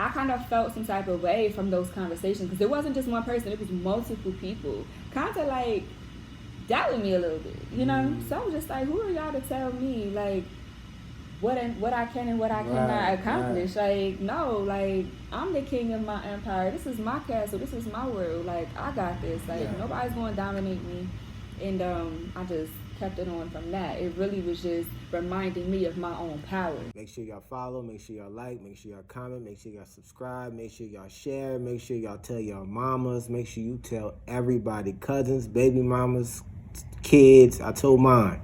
I kind of felt some type of way from those conversations because it wasn't just one person; it was multiple people, kind of like doubting me a little bit, you know. So I was just like, who are y'all to tell me like what I can and what I cannot accomplish? Like, no, like I'm the king of my empire. This is my castle. This is my world. Like I got this. Like nobody's going to dominate me. And I just kept it on from that. It really was just reminding me of my own power. Make sure y'all follow, make sure y'all like, make sure y'all comment, make sure y'all subscribe, make sure y'all share, make sure y'all tell y'all mamas, make sure you tell everybody, cousins, baby mamas, kids. I told mine.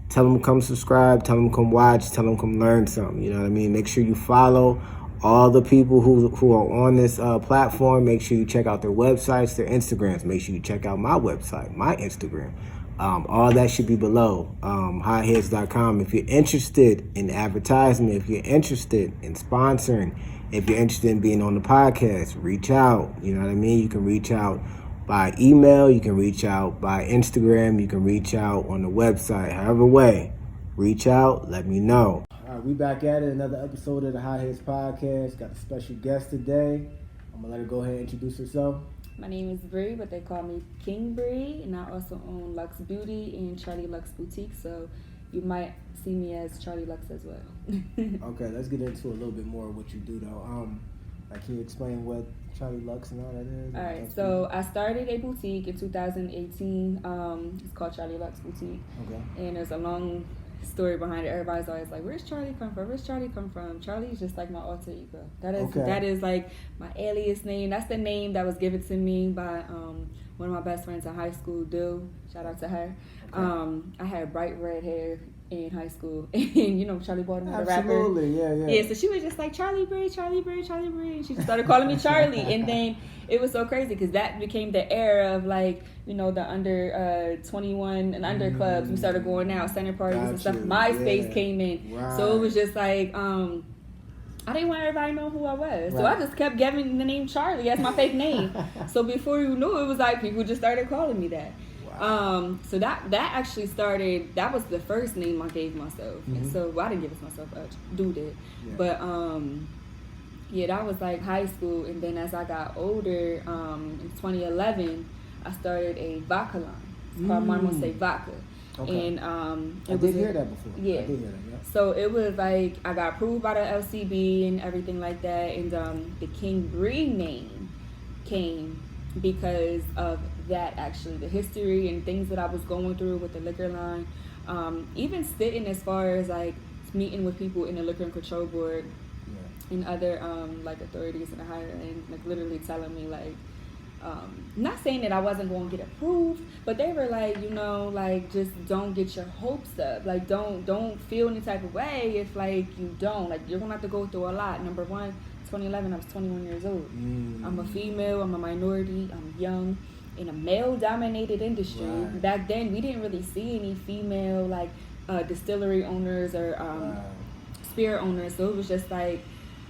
Tell them to come subscribe, tell them to come watch, tell them to come learn something, you know what I mean? Make sure you follow all the people who are on this platform. Make sure you check out their websites, their Instagrams. Make sure you check out my website, my Instagram. All that should be below, HOTHEADZ.com. If you're interested in advertisement, if you're interested in sponsoring, if you're interested in being on the podcast, reach out, you know what I mean? You can reach out by email, you can reach out by Instagram, you can reach out on the website. However way, reach out, let me know. All right, we back at it, another episode of the HOTHEADZ podcast. Got a special guest today. I'm gonna let her go ahead and introduce herself. My name is Bree, but they call me King Bree, and I also own Lux Beauty and Charlie Lux Boutique, so you might see me as Charlie Lux as well. Okay, let's get into a little bit more of what you do though. Like, can you explain what Charlie Lux and all that is? All right, so I started a boutique in 2018. It's called Charlie Lux Boutique. Okay. And there's a long story behind it. Everybody's always like, where's Charlie come from? Where's Charlie come from? Charlie's just like my alter ego. That is like my alias name. That's the name that was given to me by one of my best friends in high school, Dill. Shout out to her. Okay. I had bright red hair in high school, and you know Charlie Baltimore, the rapper. Absolutely, yeah. So she was just like Charlie Bree, Charlie Bree, Charlie Bree. And she just started calling me Charlie, and then it was so crazy because that became the era of like you know the under 21 and under clubs. We started going out, center parties and stuff. MySpace came in, so it was just like I didn't want everybody to know who I was, so I just kept giving the name Charlie as my fake name. So before you knew it was like people just started calling me that. So that actually started. That was the first name I gave myself. And so I didn't give it myself. Dude did. Yeah. But that was like high school. And then as I got older, in 2011, I started a vodka line. It's called Mama Say Vodka. Okay. And I did hear that before. Yeah. I did hear that. Yeah. So it was like I got approved by the LCB and everything like that. And the King Bree name came because of that, actually, the history and things that I was going through with the liquor line, even sitting as far as like meeting with people in the liquor and control board and other like authorities in the higher end, like literally telling me like not saying that I wasn't going to get approved, but they were like, you know, like just don't get your hopes up, like don't feel any type of way if like you don't, like you're gonna have to go through a lot. Number one, 2011, I was 21 years old. I'm a female, I'm a minority, I'm young, in a male-dominated industry. Right. Back then, we didn't really see any female, like, distillery owners or spirit owners, so it was just like,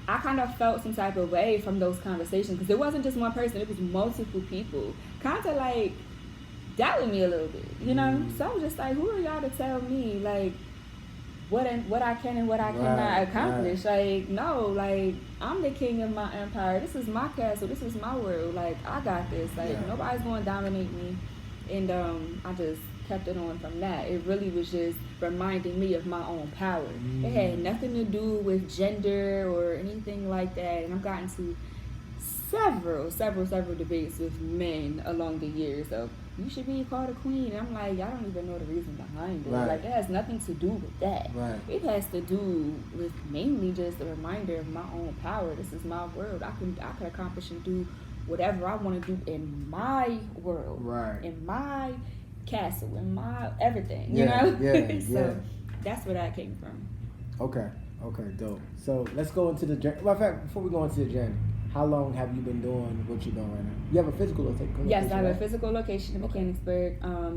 I kind of felt some type of way from those conversations, because it wasn't just one person, it was multiple people, kind of like, doubting me a little bit, you know? So I was just like, who are y'all to tell me, like, what I can and what I cannot accomplish? Like, no, like I'm the king of my empire. This is my castle. This is my world. Like I got this. Like nobody's going to dominate me. And I just kept it on from that. It really was just reminding me of my own power. It had nothing to do with gender or anything like that. And I've gotten to several debates with men along the years of, you should be called a queen. And I'm like, I don't even know the reason behind it. Like, it has nothing to do with that. It has to do with mainly just a reminder of my own power. This is my world. I can accomplish and do whatever I want to do in my world, in my castle, in my everything. You know? So that's where that came from. Okay, dope. So let's go into the journey. Well, in fact, before we go into the journey, how long have you been doing what you're doing right now? You have a physical location? Yes, I have a physical location in Mechanicsburg.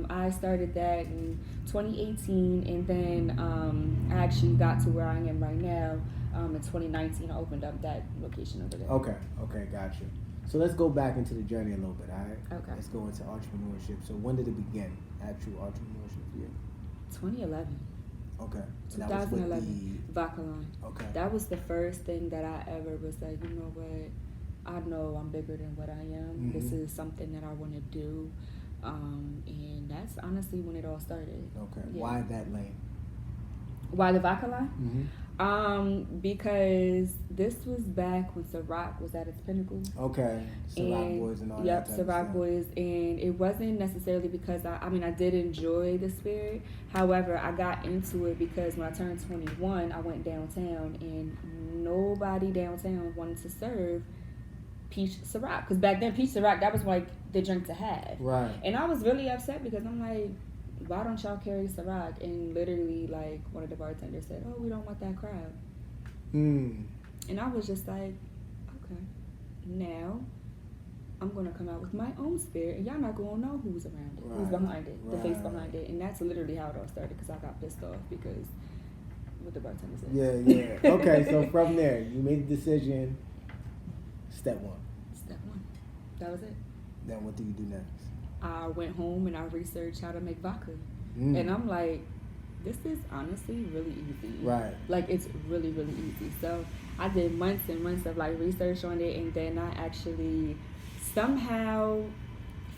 I started that in 2018, and then I actually got to where I am right now in 2019. I opened up that location over there. Okay, gotcha. So let's go back into the journey a little bit, all right? Okay. Let's go into entrepreneurship. So when did it begin, actual entrepreneurship for you? 2011. Okay. 2011. Vodka line. Okay. That was the first thing that I ever was like, you know what? I know I'm bigger than what I am. This is something that I want to do. And that's honestly when it all started. Okay. Yeah. Why that lane? Why the Vodka line? Because this was back when Ciroc was at its pinnacle. Okay. Ciroc Boys and all that. Yep, Ciroc Boys. And it wasn't necessarily because I did enjoy the spirit. However, I got into it because when I turned 21, I went downtown and nobody downtown wanted to serve peach Ciroc. Because back then, peach Ciroc, that was like the drink to have. Right. And I was really upset because I'm like, why don't y'all carry Ciroc? And literally, like, one of the bartenders said, oh, we don't want that crowd. And I was just like, okay, now I'm going to come out with my own spirit, and y'all not going to know who's around it, who's behind it, the face behind it. And that's literally how it all started, because I got pissed off because what the bartender said. Yeah. Okay, so from there, you made the decision, step one. Step one. That was it. Then what do you do next? I went home and I researched how to make vodka. And I'm like, this is honestly really easy. Right. Like, it's really, really easy. So I did months and months of like research on it, and then I actually somehow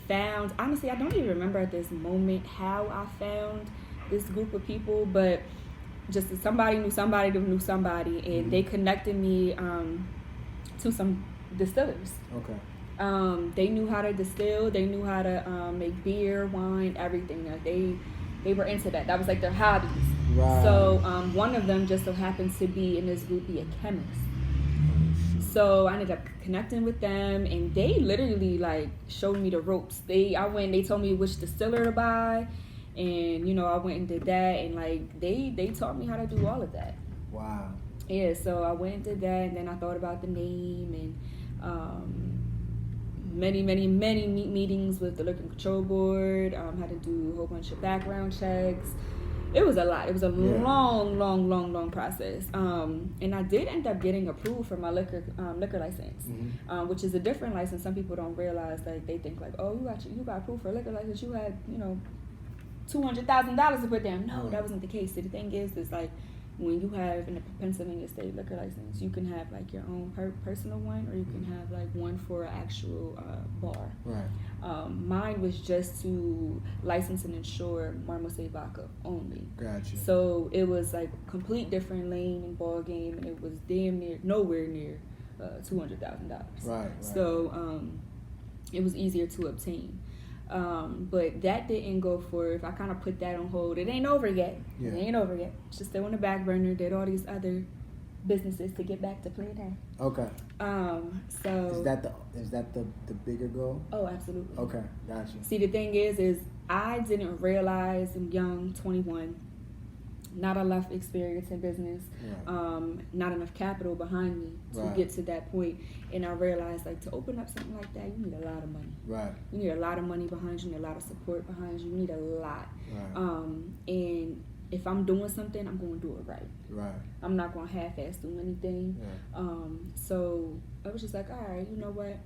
found, honestly, I don't even remember at this moment how I found this group of people, but just somebody knew somebody who knew somebody, and they connected me to some distillers. Okay. They knew how to distill. They knew how to make beer, wine, everything. Like they were into that. That was like their hobbies. Right. So one of them just so happens to be in this group, be a chemist. So I ended up connecting with them, and they literally like showed me the ropes. They told me which distiller to buy, and you know, I went and did that, and like they taught me how to do all of that. Wow. Yeah. So I went and did that, and then I thought about the name, and many meetings with the Liquor Control Board. Had to do a whole bunch of background checks. It was a lot. It was a long process. And I did end up getting approved for my liquor license, which is a different license. Some people don't realize. Like, they think like, oh, you got approved for a liquor license. You had, you know, $200,000 to put down. No, that wasn't the case. So the thing is like, when you have in a Pennsylvania state liquor license, you can have like your own personal one, or you can have like one for an actual bar. Right. Mine was just to license and insure Marmosay vodka only. Gotcha. So it was like complete different lane and ball game, and it was damn near nowhere near $200,000. Right. So it was easier to obtain. But that didn't go forth. I kind of put that on hold. It ain't over yet. Yeah. It ain't over yet. It's just still on the back burner. Did all these other businesses to get back to Playtime. Okay. So is that the bigger goal? Oh, absolutely. Okay, gotcha. See, the thing is I didn't realize, I'm young, 21, not enough experience in business, not enough capital behind me to get to that point. And I realized, like, to open up something like that, you need a lot of money. Right. You need a lot of money behind you. You need a lot of support behind you. You need a lot. Right. And if I'm doing something, I'm going to do it right. Right. I'm not going to half-ass do anything. Yeah. So I was just like, all right, you know what?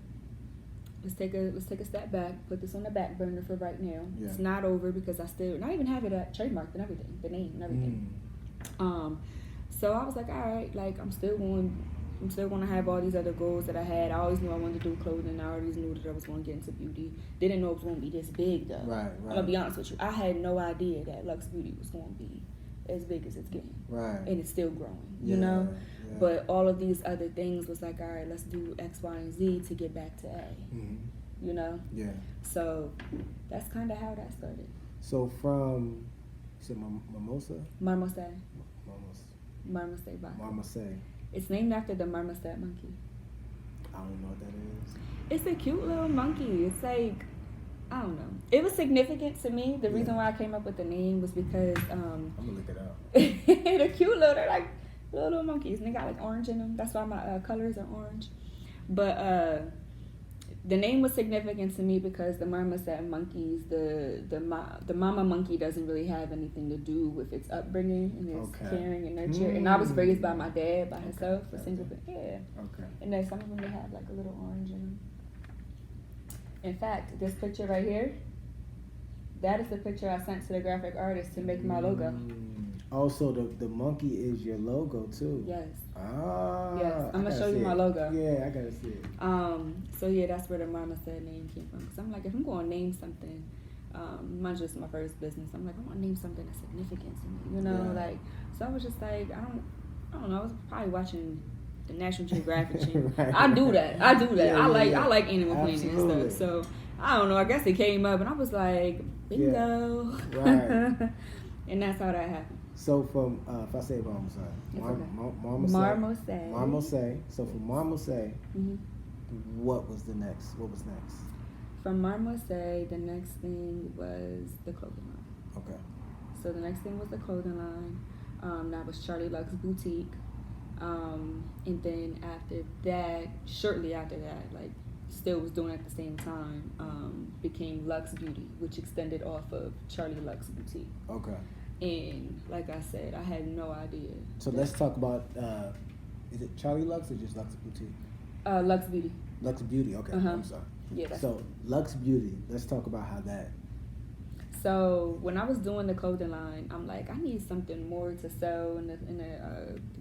Let's take a step back. Put this on the back burner for right now. Yeah. It's not over because I even have it trademarked and everything, the name and everything. So I was like, all right, like I'm still going to have all these other goals that I had. I always knew I wanted to do clothing. I always knew that I was going to get into beauty. Didn't know it was going to be this big though. Right. I'm gonna be honest with you. I had no idea that Lux Beauty was going to be as big as it's getting. Right. And it's still growing. You know. Yeah. But all of these other things was like, all right, let's do X, Y, and Z to get back to A. Mm-hmm. You know? Yeah. So that's kind of how that started. So from, is it Mimosa? Marmosay. Marmosay vodka. Marmosay. It's named after the marmoset monkey. I don't know what that is. It's a cute little monkey. It's like, I don't know. It was significant to me. The reason why I came up with the name was because I'm gonna look it up. They're cute little. They're like little monkeys, and they got like orange in them. That's why my colors are orange. But the name was significant to me because the marmoset monkeys, the mama monkey doesn't really have anything to do with its upbringing and its caring and nurture. And I was raised by my dad by himself, a single. Yeah. Okay. And then some of them they have like a little orange in them. In fact, this picture right here, that is the picture I sent to the graphic artist to make my logo. Also, the monkey is your logo too. Yes. Ah. Yes. I'm gonna show you my logo. Yeah, I gotta see it. So yeah, that's where the Mama Said name came from. Cause I'm like, if I'm gonna name something, mine's just my first business. I'm like, I want to name something that's significant to me. You know, like. So I was just like, I don't know. I was probably watching the National Geographic channel. Right. I do that. Yeah, I like Animal Planet Absolutely. and stuff. So I don't know. I guess it came up, and I was like, bingo. Yeah. Right. And that's how that happened. So from if I say it wrong, I'm sorry. Marmosay. So from Marmosay, what was next? From Marmosay, the next thing was the clothing line. Okay. So the next thing was the clothing line. That was Charlie Luxe Boutique. And then after that, shortly after that, like still was doing it at the same time, became Luxe Beauty, which extended off of Charlie Luxe Boutique. Okay. And like I said, I had no idea. So let's talk about, is it Charlie Luxe or just Luxe Boutique? Luxe Beauty. Luxe Beauty, okay. I'm sorry. Yeah. So Luxe Beauty, let's talk about how that. So when I was doing the clothing line, I'm like, I need something more to sell in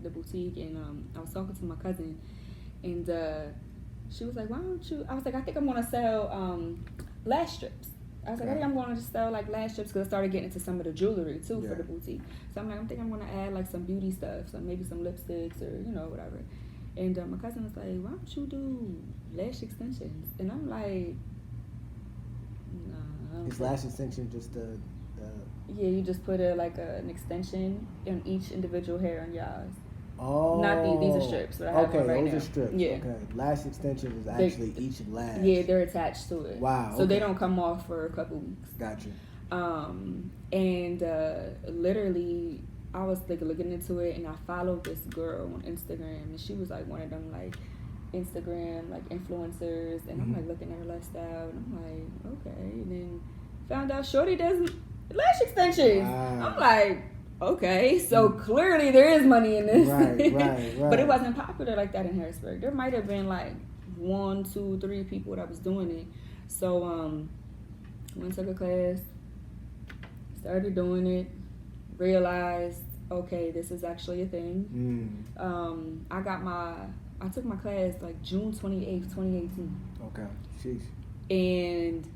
the boutique, and I was talking to my cousin, and she was like, why don't you? I was like, I think I'm gonna sell lash strips. I was like, I think I'm gonna just sell like lash strips, because I started getting into some of the jewelry too for the boutique. So I'm like, I think I'm gonna add like some beauty stuff, so maybe some lipsticks or whatever. And my cousin was like, why don't you do lash extensions? And I'm like, nah. Is lash extension just the Yeah, you just put an extension in each individual hair on your eyes. Oh. Not these are strips. But I have one right those now. are strips. Yeah. Okay. Lash extension is actually each lash. Yeah, they're attached to it. Wow. So they don't come off for a couple weeks. Gotcha. And literally, I was like looking into it, and I followed this girl on Instagram, and she was like one of them like Instagram like influencers, and I'm like looking at her lifestyle, and I'm like, okay, and then found out Shorty does lash extensions. Wow. I'm like, okay, so clearly there is money in this. Right. But it wasn't popular like that in Harrisburg. There might have been like 1, 2, 3 people that was doing it. So went to a class, started doing it, realized, okay, this is actually a thing. I took my class like June 28th, 2018. Okay, sheesh. And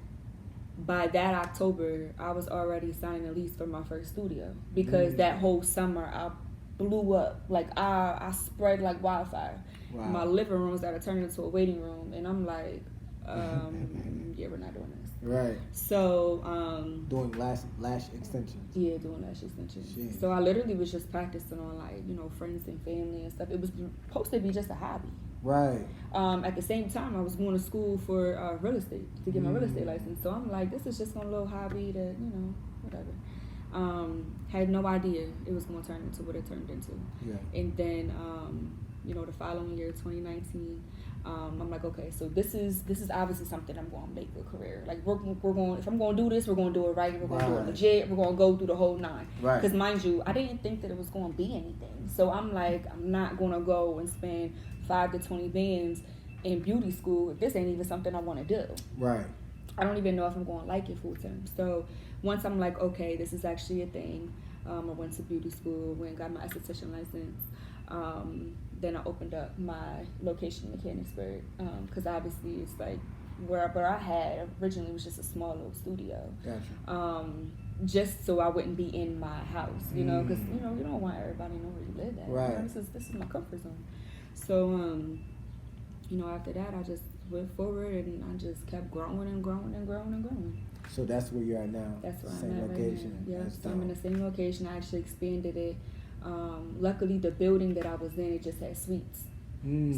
by that October, I was already signing a lease for my first studio, because that whole summer I blew up. Like I spread like wildfire. Wow. My living room started turning into a waiting room, and I'm like, yeah, we're not doing this. Right. So doing lash extensions. Yeah, doing lash extensions. Jeez. So I literally was just practicing on like friends and family and stuff. It was supposed to be just a hobby. Right. At the same time, I was going to school for real estate to get my real estate license. So I'm like, this is just a little hobby that whatever. Had no idea it was going to turn into what it turned into. Yeah. And then the following year, 2019. I'm like, okay, so this is obviously something I'm going to make a career. Like we're going, if I'm going to do this, we're going to do it right. We're going to do it legit. We're going to go through the whole 9. Right. Because mind you, I didn't think that it was going to be anything. So I'm like, I'm not going to go and spend 5 to 20 bands in beauty school if this ain't even something I want to do. Right. I don't even know if I'm going to like it full time. So once I'm like, okay, this is actually a thing. I went to beauty school, went and got my esthetician license. Then I opened up my location in Mechanicsburg, because obviously it's like where I had originally was just a small little studio. Gotcha. Just so I wouldn't be in my house, because you don't want everybody to know where you live at. Right. This is my comfort zone. So after that I just went forward, and I just kept growing and growing and growing and growing. So that's where you're at now. That's where same I'm at location. right now. Yeah, That's so I'm in the same location. I actually expanded it. Luckily, the building that I was in, it just had suites.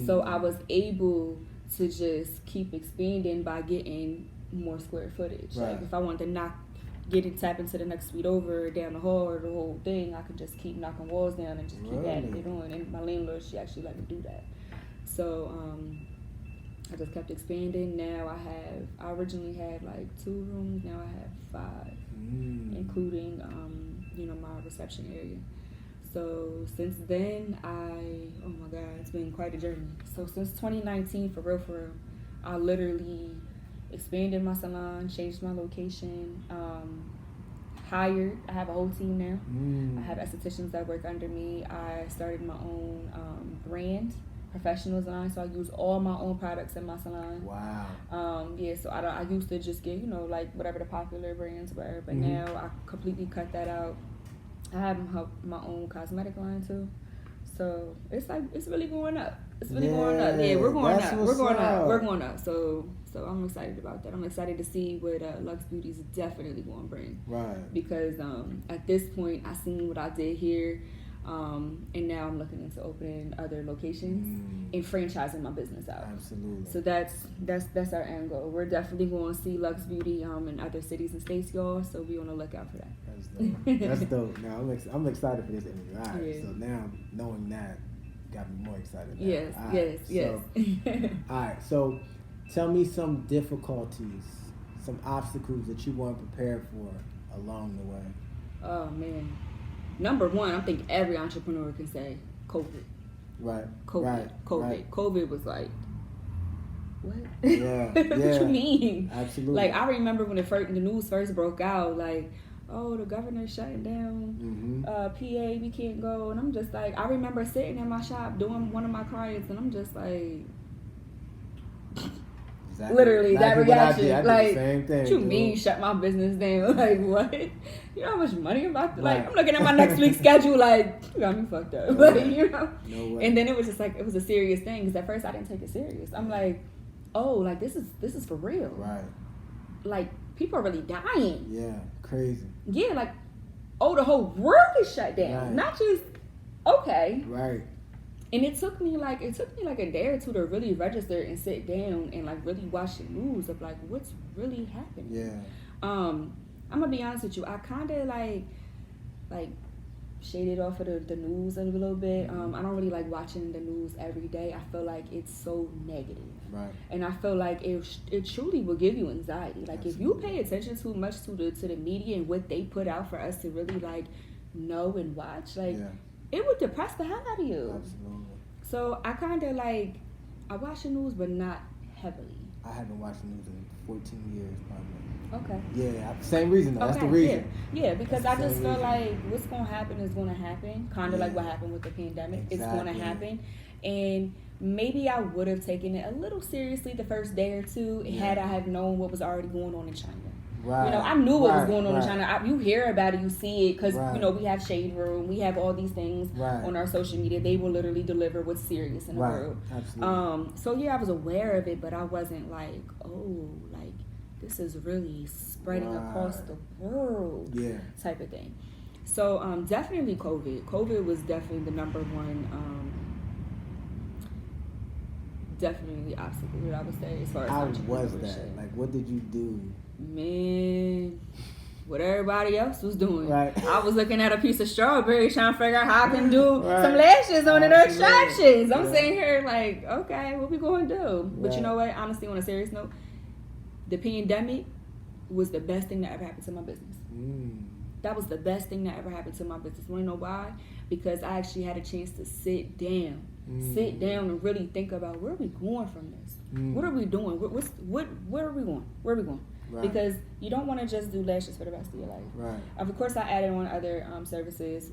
So I was able to just keep expanding by getting more square footage. Right. Like if I wanted to tap into the next suite over, down the hall, or the whole thing, I could just keep knocking walls down and just keep adding it on. And my landlord, she actually let me do that. So I just kept expanding. Now I originally had like 2 rooms. Now I have 5, including my reception area. So since then, oh my God, it's been quite a journey. So since 2019, for real, I literally expanded my salon, changed my location, hired. I have a whole team now. I have estheticians that work under me. I started my own brand, professionals line, so I use all my own products in my salon. Wow. Yeah, so I used to just get, like whatever the popular brands were, but now I completely cut that out. I have my own cosmetic line too. So it's really going up. It's really going up. Yeah, we're going up. We're going up. We're going up. So I'm excited about that. I'm excited to see what Lux Beauty is definitely going to bring. Right. Because at this point, I seen what I did here, and now I'm looking into opening other locations and franchising my business out. Absolutely. So that's our end goal. We're definitely going to see Lux Beauty in other cities and states, y'all. So be on the lookout for that. That's dope. That's dope. Now I'm excited for this interview. All right. Yeah. So now knowing that got me more excited. Now. Yes. All right. Yes. So, all right. So tell me some difficulties, some obstacles that you weren't prepared for along the way. Oh man. Number one, I think every entrepreneur can say COVID. Right. COVID. Right. COVID. Right. COVID was like, what? Yeah. What you mean? Absolutely. Like, I remember when the news first broke out, like, oh, the governor's shutting down, PA, we can't go. And I'm just like, I remember sitting in my shop doing one of my clients, and I'm just like, literally that reaction. I did like, the same thing, what you dude. mean shut my business down? Like, what? You know how much money I'm about to, Right. like, I'm looking at my next week's schedule, like, you got me fucked up. No like, way. you know? No way. And then it was just like, it was a serious thing, because at first I didn't take it serious. I'm like, oh, like, this is for real. Right. Like, people are really dying. Yeah. Crazy. Yeah, like, oh, the whole world is shut down. Right. Not just, okay. Right. And it took me like a day or two to really register and sit down and like really watch the news of like what's really happening. Yeah. I'm gonna be honest with you. I kind of like shaded off of the news a little bit. I don't really like watching the news every day. I feel like it's so negative. Right. And I feel like it truly will give you anxiety. Like, Absolutely. if you pay attention too much to the media and what they put out for us to really like know and watch, like it would depress the hell out of you. Absolutely. So I kind of like, I watch the news, but not heavily. I haven't watched the news in 14 years probably. Okay. Yeah, same reason though. Okay, That's the reason. Yeah, because That's I the just same feel reason. like what's going to happen is going to happen. Kind of like what happened with the pandemic. It's going to happen. And maybe I would have taken it a little seriously the first day or two had I have known what was already going on in China. Right. You know, I knew what was going on right. in China. You hear about it, you see it, because, Right. you know, we have Shade Room, we have all these things Right. on our social media. They will literally deliver what's serious in the world. Absolutely. So, yeah, I was aware of it, but I wasn't like, oh, like, this is really spreading across the world type of thing. So, definitely COVID. COVID was definitely the number one, definitely obstacle that I would say as far as How was entrepreneurship. that? Like, what did you do? Man, what everybody else was doing. Right. I was looking at a piece of strawberry trying to figure out how I can do Right. some lashes on it or Absolutely. extractions. I'm Yeah. sitting here like, okay, what we going to do? But Right. you know what? Honestly, on a serious note, the pandemic was the best thing that ever happened to my business. That was the best thing that ever happened to my business. Want to know why? Because I actually had a chance to sit down and really think about where are we going from this? What are we doing? Where are we going? Where are we going? Right. Because you don't want to just do lashes for the rest of your life. Right. Of course, I added on other services,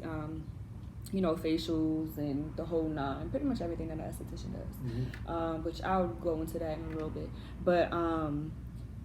you know, facials and the whole nine, pretty much everything that an esthetician does. Which I'll go into that in a little bit. But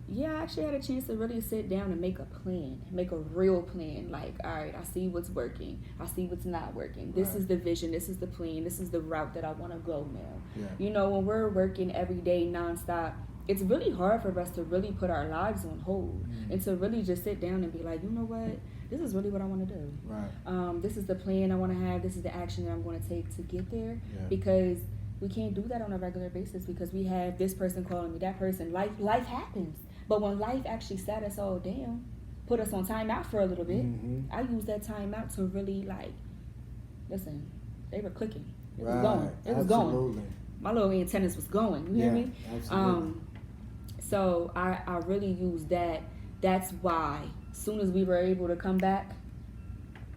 yeah, I actually had a chance to really sit down and make a plan, make a real plan. Like, all right, I see what's working. I see what's not working. This is the vision. This is the plan. This is the route that I want to go now. Yeah. You know, when we're working every day nonstop, it's really hard for us to really put our lives on hold and to really just sit down and be like, you know what? This is really what I want to do. Right. This is the plan I want to have. This is the action that I'm going to take to get there. Yeah. Because we can't do that on a regular basis because we have this person calling me, that person. Life happens. But when life actually sat us all down, put us on timeout for a little bit, I used that timeout to really like, listen, they were clicking. It was going. It was going. My little antennas was going. You hear me? Absolutely. So I really used that. That's why as soon as we were able to come back,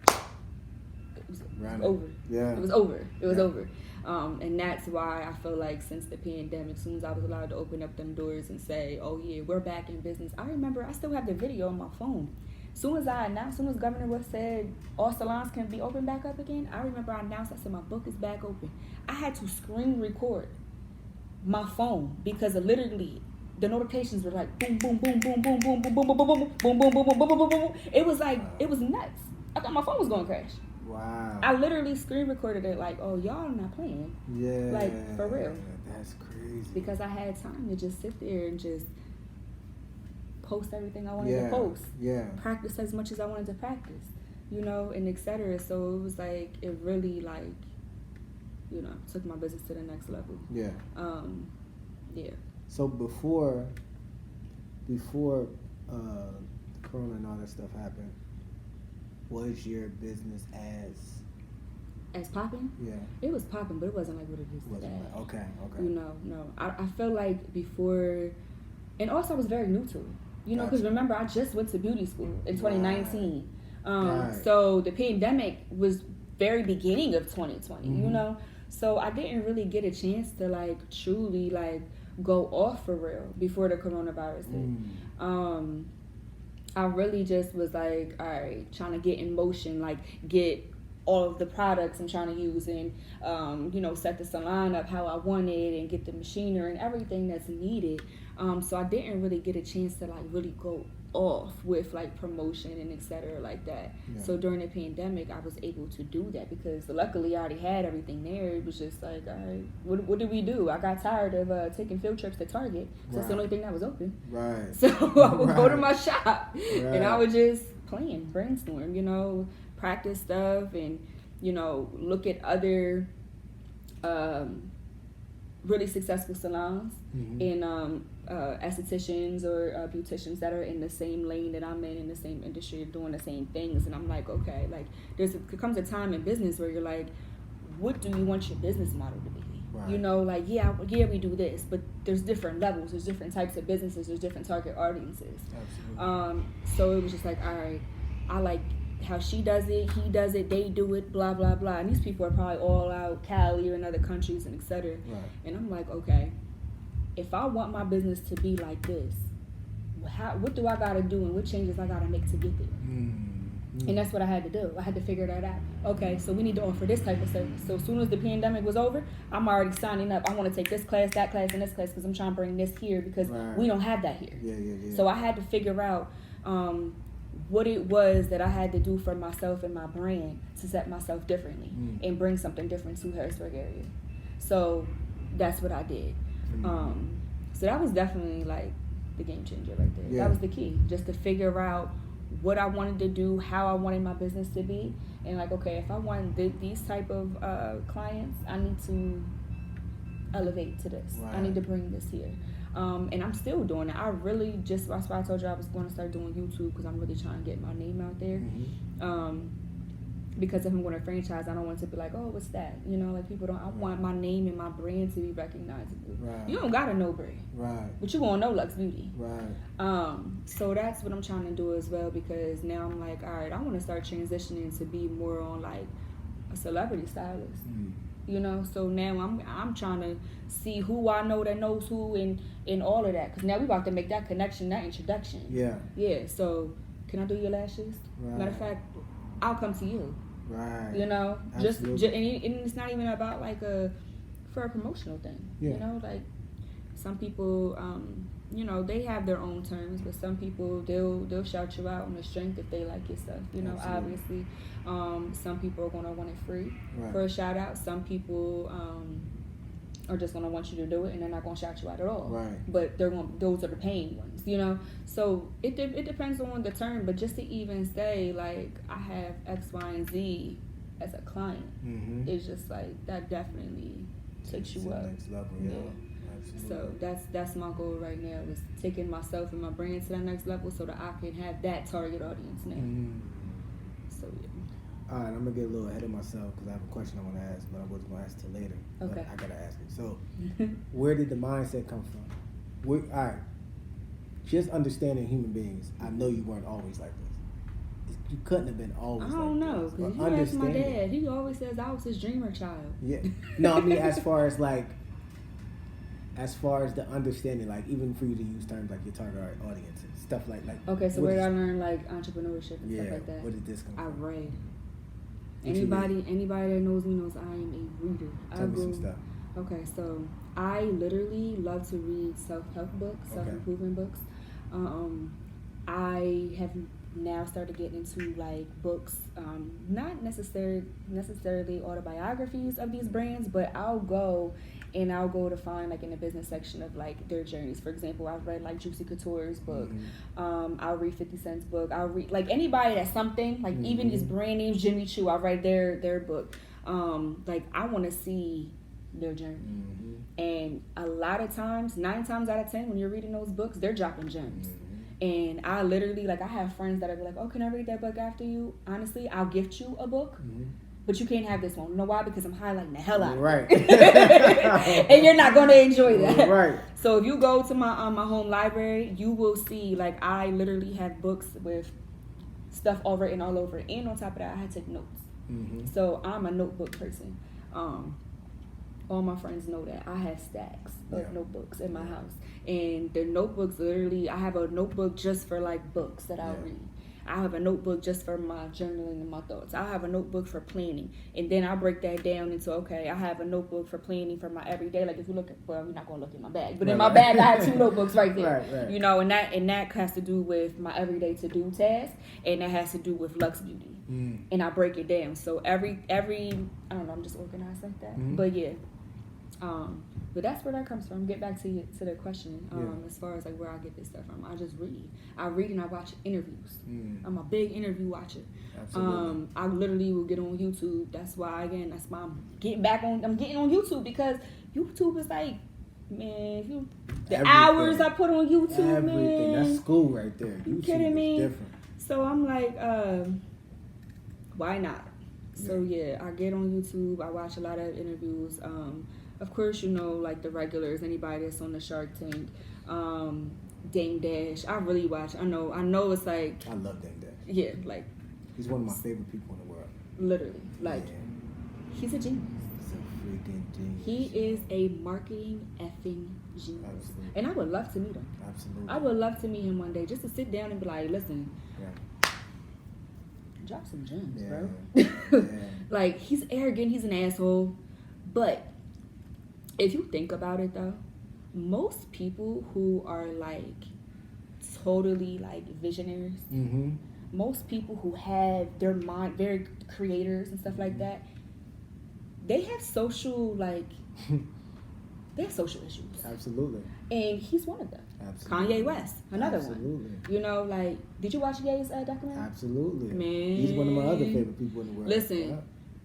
it was over. Yeah. It was over. It was over. And that's why I feel like since the pandemic, as soon as I was allowed to open up them doors and say, oh yeah, we're back in business. I remember I still have the video on my phone. soon as I announced, soon as Governor Wolf said all salons can be open back up again, I remember I announced, I said my book is back open. I had to screen record my phone because literally the notifications were like boom, boom, boom, boom, boom, boom, boom, boom, boom, boom, boom, boom, boom, boom, boom, boom, boom, boom. It was like, it was nuts. I thought my phone was going to crash. Wow. I literally screen recorded it like, oh, y'all not playing. Yeah. Like, for real. That's crazy. Because I had time to just sit there and just post everything I wanted to post. Yeah. Practice as much as I wanted to practice, you know, and etc. So it was like, it really like, you know, took my business to the next level. Yeah. Yeah. So before Corona and all that stuff happened, was your business as popping? Yeah. It was popping, but it wasn't like what it is today. Like, okay. You know, no. I feel like before, and also I was very new to it. You know, because remember, I just went to beauty school in 2019. So the pandemic was very beginning of 2020, you know? So I didn't really get a chance to, like, truly, like, go off for real before the coronavirus hit. I really just was like, all right, trying to get in motion, like, get all of the products I'm trying to use and, you know, set the salon up how I wanted and get the machinery and everything that's needed. So I didn't really get a chance to, like, really go off with, like, promotion and et cetera like that. Yeah. So during the pandemic, I was able to do that because luckily I already had everything there. It was just like, all right, what did we do? I got tired of taking field trips to Target. So that's the only thing that was open. Right. So I would go to my shop and I would just brainstorm, you know, practice stuff and, you know, look at other really successful salons and estheticians or beauticians that are in the same lane that I'm in the same industry, doing the same things. And I'm like, okay, like there comes a time in business where you're like, what do you want your business model to be? Right. You know, like, yeah, we do this, but there's different levels, there's different types of businesses, there's different target audiences. Absolutely. So it was just like, all right, I like how she does it, he does it, they do it, blah, blah, blah. And these people are probably all out Cali or in other countries and et cetera. Right. And I'm like, okay, if I want my business to be like this, what do I got to do and what changes I got to make to get there? And that's what I had to do. I had to figure that out. Okay, so we need to offer this type of service. So as soon as the pandemic was over, I'm already signing up. I want to take this class, that class, and this class because I'm trying to bring this here because we don't have that here. Yeah. So I had to figure out what it was that I had to do for myself and my brand to set myself differently and bring something different to Harrisburg area. So that's what I did. So that was definitely like the game changer right there. Yeah. That was the key, just to figure out what I wanted to do, how I wanted my business to be, and like, okay, if I want these type of clients, I need to elevate to this. Right. I need to bring this here. And I'm still doing it. I really that's why I told you I was going to start doing YouTube because I'm really trying to get my name out there. Because if I'm going to franchise, I don't want it to be like, oh, what's that? You know, like people don't, I want my name and my brand to be recognizable. Right. You don't got to know brand. Right. But you going to know Lux Beauty. Right. So that's what I'm trying to do as well because now I'm like, all right, I want to start transitioning to be more on like a celebrity stylist. You know, so now I'm trying to see who I know that knows who and all of that. Because now we about to make that connection, that introduction. Yeah, so can I do your lashes? Right. Matter of fact, I'll come to you. Right. You know, just and it's not even about like for a promotional thing. Yeah. You know, like some people, you know, they have their own terms, but some people they'll shout you out on the strength if they like your stuff. You know, obviously, some people are gonna want it free for a shout out. Some people are just gonna want you to do it, and they're not gonna shout you out at all. Right. But those are the paying ones. You know, so it depends on the term. But just to even say like I have X, Y, and Z as a client, it's just like that definitely takes you up. Next level, yeah. So that's my goal right now is taking myself and my brand to that next level so that I can have that target audience now. So yeah. All right, I'm gonna get a little ahead of myself because I have a question I want to ask, but I wasn't gonna ask till later. Okay. But I gotta ask it. So, where did the mindset come from? All right, just understanding human beings. I know you weren't always like this. You couldn't have been always. I don't know. Because you ask my dad, he always says I was his dreamer child. Yeah. No, I mean as far as like as far as the understanding, like even for you to use terms like your target audience and stuff like. Okay, so where did I learn like entrepreneurship and stuff like that? Where did this come from? I read. Anybody that knows me knows I am a reader. Tell me some stuff. Okay, so I literally love to read self-help books, self-improvement books. I have now started getting into like books, not necessarily autobiographies of these brands, but I'll go to find like in the business section of like their journeys. For example, I've read like Juicy Couture's book. I'll read 50 Cent's book. I'll read like anybody that's something, like even these brand names, Jimmy Choo, I'll read their book. Like I want to see their journey. And a lot of times, 9 times out of 10, when you're reading those books, they're dropping gems. And I literally, like, I have friends that are like, oh, can I read that book after you? Honestly, I'll gift you a book, but you can't have this one. You know why? Because I'm highlighting the hell out of it. And you're not going to enjoy that. Right. So if you go to my my home library, you will see, like, I literally have books with stuff all written all over. And on top of that, I had to take notes. So I'm a notebook person. All my friends know that. I have stacks of notebooks in my house. And the notebooks, literally, I have a notebook just for, like, books that I'll read. I have a notebook just for my journaling and my thoughts. I have a notebook for planning. And then I break that down into, okay, I have a notebook for planning for my everyday. Like, if you look at, well, you're not going to look in my bag. But in my bag, I have 2 notebooks right there. Right. You know, and that has to do with my everyday to-do task. And that has to do with Luxe Beauty. And I break it down. So every I don't know, I'm just organized like that. But, yeah. But that's where that comes from. Get back to the question. As far as like where I get this stuff from, I just read. I read and I watch interviews. I'm a big interview watcher. Absolutely. I literally will get on YouTube. That's why I'm getting on YouTube because YouTube is like, man, the hours I put on YouTube, man. That's school right there. You kidding me? Different. So I'm like, why not? So yeah, I get on YouTube. I watch a lot of interviews. Of course, you know, like the regulars, anybody that's on the Shark Tank, Dame Dash. I really watch. I know it's like... I love Dame Dash. Yeah, like... He's one of my favorite people in the world. Literally. Like, he's a genius. He's a freaking genius. He is a marketing effing genius. Absolutely. And I would love to meet him. Absolutely. I would love to meet him one day just to sit down and be like, listen... Drop some gems, bro. Like, he's arrogant. He's an asshole. But... if you think about it, though, most people who are, like, totally, like, visionaries, most people who have their mind, very creators and stuff like that, they have social, like, they have social issues. Absolutely. And he's one of them. Absolutely. Kanye West, another one. You know, like, did you watch Ye's documentary? Absolutely. Man. He's one of my other favorite people in the world. Listen.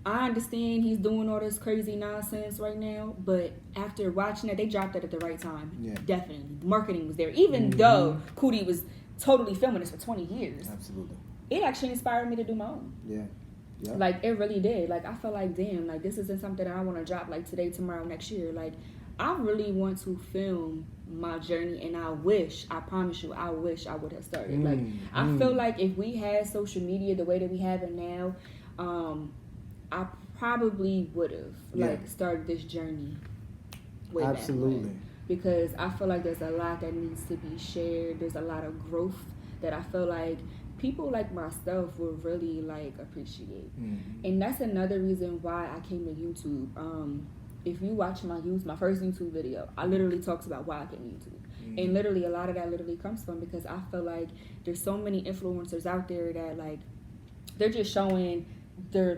I understand he's doing all this crazy nonsense right now, but after watching it, they dropped it at the right time. Yeah. Definitely. The marketing was there. Even though Cootie was totally filming this for 20 years. Absolutely. It actually inspired me to do my own. Yeah. Yep. Like, it really did. Like, I felt like, damn, like, this isn't something that I want to drop, like, today, tomorrow, next year. Like, I really want to film my journey, and I promise you, I wish I would have started. Like, I feel like if we had social media the way that we have it now, I probably would have started this journey way back when. Because I feel like there's a lot that needs to be shared. There's a lot of growth that I feel like people like myself will really like appreciate. And that's another reason why I came to YouTube. If you watch my first YouTube video, I literally talks about why I came to YouTube. And literally a lot of that literally comes from because I feel like there's so many influencers out there that like they're just showing their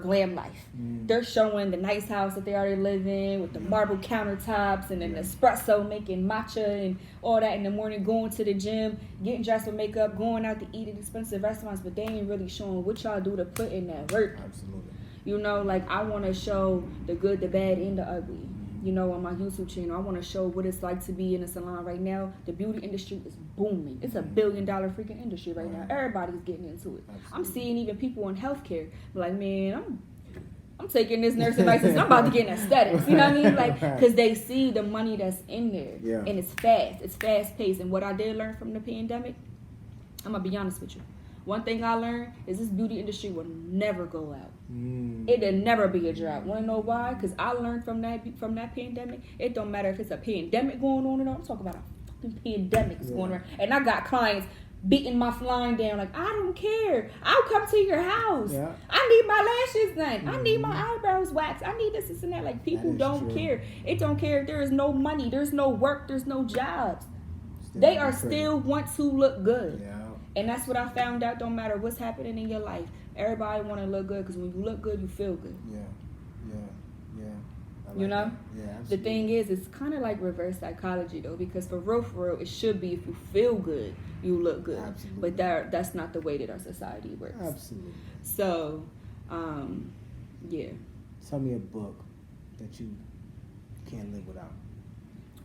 glam life. They're showing the nice house that they already live in with the marble countertops and an espresso, making matcha and all that in the morning, going to the gym, getting dressed with makeup, going out to eat at expensive restaurants, but they ain't really showing what y'all do to put in that work. Absolutely. You know, like I want to show the good, the bad, and the ugly. You know, on my YouTube channel, I want to show what it's like to be in a salon right now. The beauty industry is booming. It's a $1 billion freaking industry right now. Everybody's getting into it. Absolutely. I'm seeing even people in healthcare like, man, I'm taking this nursing license. I'm about to get in aesthetics. You know what I mean? Like, because they see the money that's in there, and it's fast. It's fast paced. And what I did learn from the pandemic, I'm gonna be honest with you. one thing I learned is this beauty industry will never go out. It'll never be a drought. Want to know why? Because I learned from that pandemic. It don't matter if it's a pandemic going on or not. I'm talking about a fucking pandemic going on. And I got clients beating my flying down like, I don't care. I'll come to your house. Yeah. I need my lashes done. I need my eyebrows waxed. I need this and that. Like, people don't care. It don't care if there is no money. There's no work. There's no jobs. They are still want to look good. Yeah. And that's what I found out. Don't matter what's happening in your life. Everybody want to look good because when you look good, you feel good. Yeah. Like you know? That. Yeah, absolutely. The thing is, it's kind of like reverse psychology, though, because for real, it should be if you feel good, you look good. Absolutely. But that's not the way that our society works. Absolutely. So, yeah. Tell me a book that you can't live without.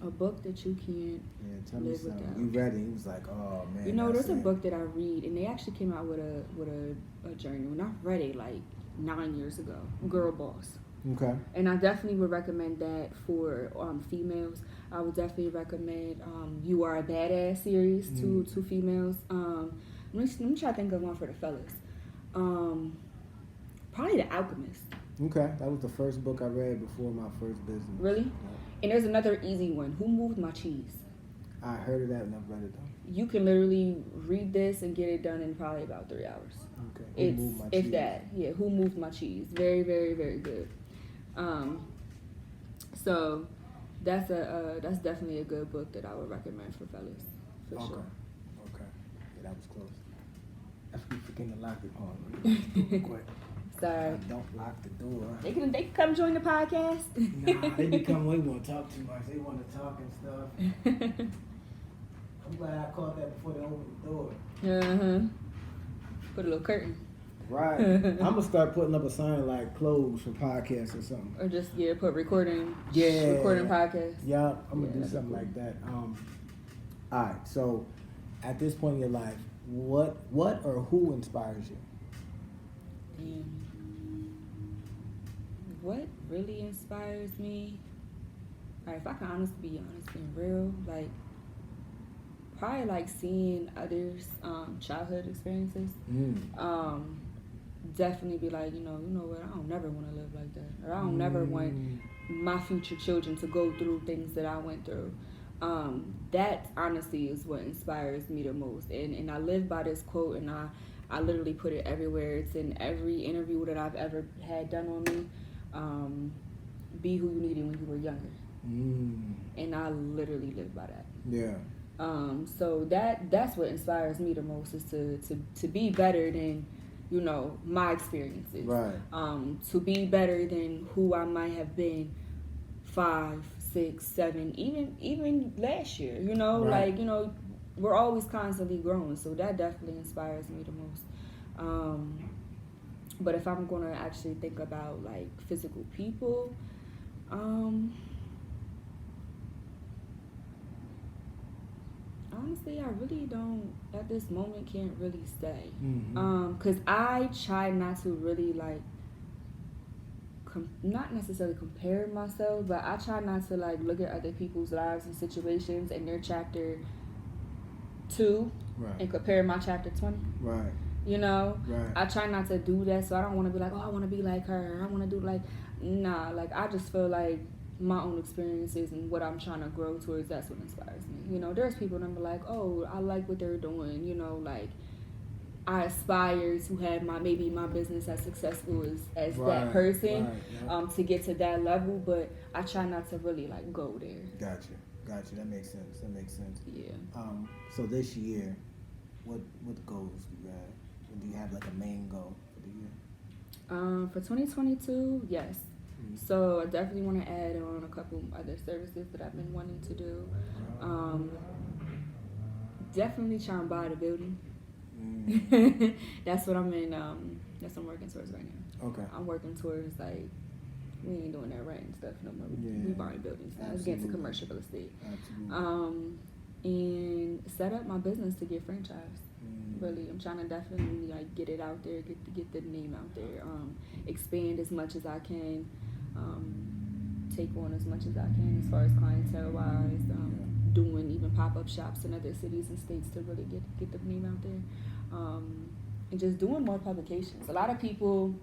A book that you can't tell me live something. without. You read it, you was like, oh man. You know, there's a book that I read, and they actually came out with a journal, and I read it like 9 years ago. Girl Boss. Okay. And I definitely would recommend that for females. I would definitely recommend You Are a Badass series to females. Let me try to think of one for the fellas. Probably The Alchemist. Okay, that was the first book I read before my first business. Really? Yeah. And there's another easy one. Who Moved My Cheese? I heard of that and I've read it though. You can literally read this and get it done in probably about 3 hours. Okay. Who Moved My Cheese? If that. Yeah, Who Moved My Cheese? Very, very, very good. So that's definitely a good book that I would recommend for fellas. For sure. Okay. Yeah, that was close. I keep forgetting to lock it on. Sorry. Don't lock the door. They can come join the podcast. Nah, they become way want to talk too much. They want to talk and stuff. I'm glad I caught that before they opened the door. Put a little curtain. Right. I'm gonna start putting up a sign like closed for podcasts or something. Or just put recording. Yeah. Recording podcasts. Yeah, I'm gonna do something like that. All right. So, at this point in your life, what or who inspires you? What really inspires me? All right, if I can honestly be honest and real, like probably like seeing others' childhood experiences. Definitely be like, you know what, I don't never want to live like that, or I don't never want my future children to go through things that I went through. That honestly is what inspires me the most, and I live by this quote, and I literally put it everywhere. It's in every interview that I've ever had done on me. Be who you needed when you were younger. And I literally live by that. Yeah. So that's what inspires me the most, is to be better than, my experiences. Right. To be better than who I might have been 5, 6, 7, even last year. Right. Like, we're always constantly growing, so that definitely inspires me the most. But if I'm gonna actually think about like physical people, honestly, I really don't at this moment can't really say. Cause I try not to really like not necessarily compare myself, but I try not to like look at other people's lives and situations and their chapter 2 and compare my chapter 20. Right. Right. I try not to do that, so I don't want to be like, oh, I want to be like her. I want to do like, nah. Like, I just feel like my own experiences and what I'm trying to grow towards, that's what inspires me. There's people that are like, oh, I like what they're doing. Like, I aspire to have my business as successful as that person, to get to that level, but I try not to really like go there. Gotcha. That makes sense. Yeah. So this year, what goals do you have? Do you have like a main goal for the year? For 2022, yes. So I definitely want to add on a couple other services that I've been wanting to do. Definitely try and buy the building. That's what I'm in. That's what I'm working towards right now. Okay. I'm working towards like, we ain't doing that rent and stuff no more. Yeah. We buying buildings now. Let's get into commercial real estate. Absolutely. And set up my business to get franchised. Really, I'm trying to definitely like get it out there, get the name out there, expand as much as I can, take on as much as I can as far as clientele wise, doing even pop-up shops in other cities and states to really get the name out there. and just doing more publications. A lot of people,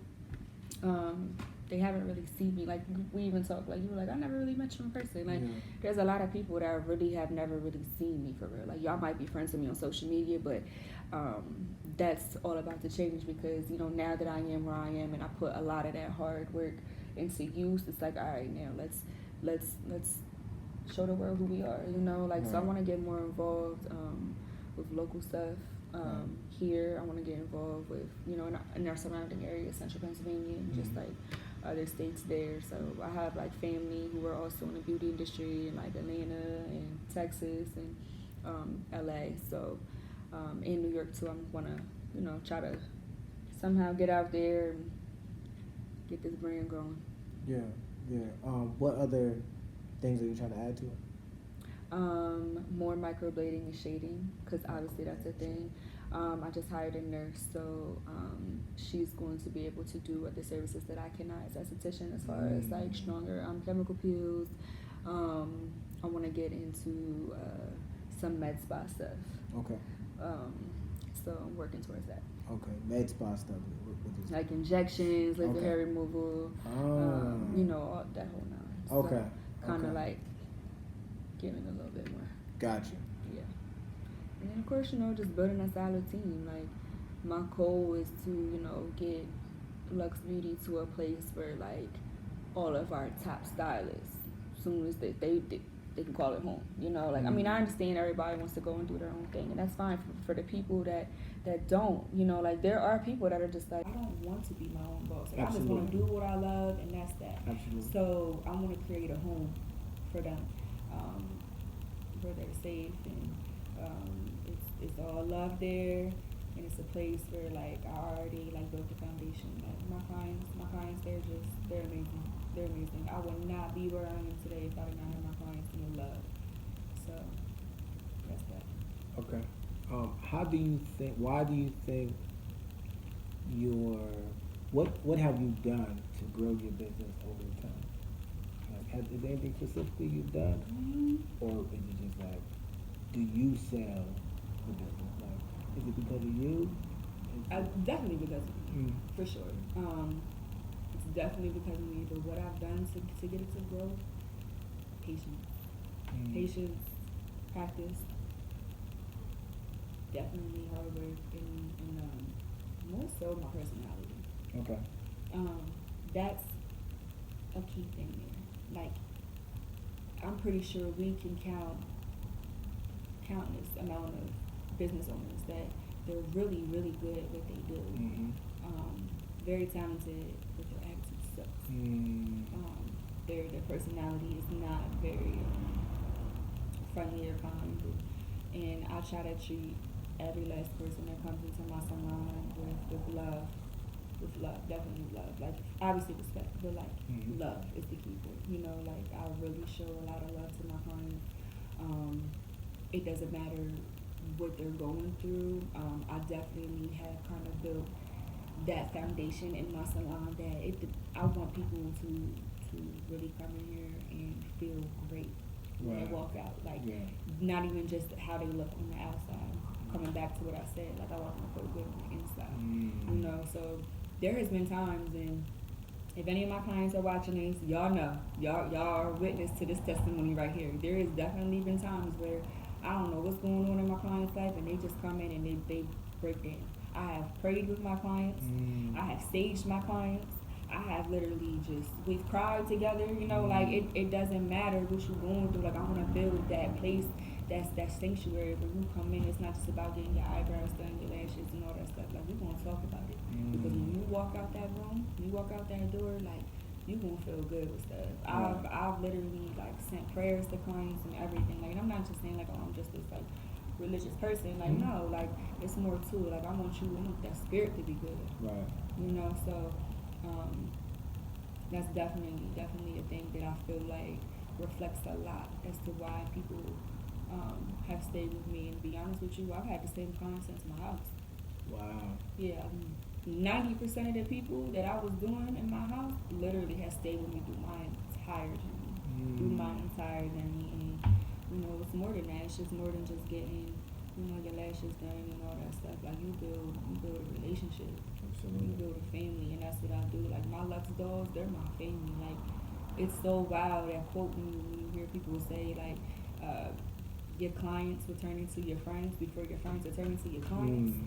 they haven't really seen me. Like we even talk, like you were like, I never really met you in person. Like there's a lot of people that really have never really seen me for real. Like y'all might be friends with me on social media, but that's all about to change because now that I am where I am and I put a lot of that hard work into use, it's like, all right, now let's show the world who we are. Like so I want to get more involved with local stuff. Here I want to get involved with in our surrounding area, central Pennsylvania, and just like other states there. So I have like family who are also in the beauty industry in like Atlanta and Texas and LA. So in New York too, I'm gonna try to somehow get out there and get this brand going. What other things are you trying to add to it? More microblading and shading, because obviously that's a thing. I just hired a nurse, so she's going to be able to do other services that I cannot as esthetician, as far as like stronger chemical peels. I want to get into some med spa stuff. Okay. So I'm working towards that. Okay, med spa stuff. Like injections, laser hair removal, all that whole nine. Okay. So kind of like giving a little bit more. Gotcha. Yeah. And then of course, just building a solid team. Like my goal is to, get Lux Beauty to a place where like all of our top stylists, soon as they can call it home. Like I mean, I understand everybody wants to go and do their own thing, and that's fine for the people that don't. Like there are people that are just like, I don't want to be my own boss. Like, I just want to do what I love, and that's that. Absolutely. So I want to create a home for them, where they're safe and it's all love there, and it's a place where like I already like built the foundation. Like my clients, they're amazing. They're amazing. I would not be where I am today if I did not have my clients and their love. So that's that. Okay. Why do you think what have you done to grow your business over time? Like, is there anything specifically you've done? Or is it just like, do you sell the business? Like, is it because of you? Definitely because of me, for sure. It's definitely because of me, but what I've done to get it to grow, patience. Patience, practice, definitely hard work, and more so my personality. Okay. That's a key thing there. Like, I'm pretty sure we can count countless amount of business owners that they're really, really good at what they do. Very talented, but their attitude sucks. Their personality is not very friendly or kind, and I try to treat every last person that comes into my salon with love. With love, definitely love. Like, obviously respect, but like love is the key word. Like I really show a lot of love to my clients. It doesn't matter what they're going through. I definitely have kind of built that foundation in my salon that I want people to really come in here and feel great when they walk out. Like, not even just how they look on the outside. Coming back to what I said, like I want them to feel good on the inside. So there has been times, and if any of my clients are watching this, y'all know, y'all are witness to this testimony right here. There has definitely been times where I don't know what's going on in my client's life, and they just come in and they break down. I have prayed with my clients. I have staged my clients. I have literally we've cried together, like it doesn't matter what you're going through. Like, I want to build that place, that's that sanctuary where you come in. It's not just about getting your eyebrows done, your lashes, and all that stuff. Like, we're going to talk about it. Because when you walk out that room, you walk out that door, like, you're going to feel good with stuff. I've literally, like, sent prayers to clients and everything. Like, and I'm not just saying, like, oh, I'm just this, like, religious person. Like, no, like, it's more to it. Like, I want that spirit to be good. Right. So that's definitely a thing that I feel like reflects a lot as to why people have stayed with me. And to be honest with you, I've had the same client since my house. Wow. Yeah, 90% of the people that I was doing in my house literally have stayed with me through my entire journey. And it's more than that. It's just more than just getting your lashes done and all that stuff. Like you build a relationship. Absolutely. You build a family, and that's what I do. Like my Lux dolls, they're my family. Like it's so wild that quote when you hear people say like your clients will turn into your friends before your friends will turn into your clients.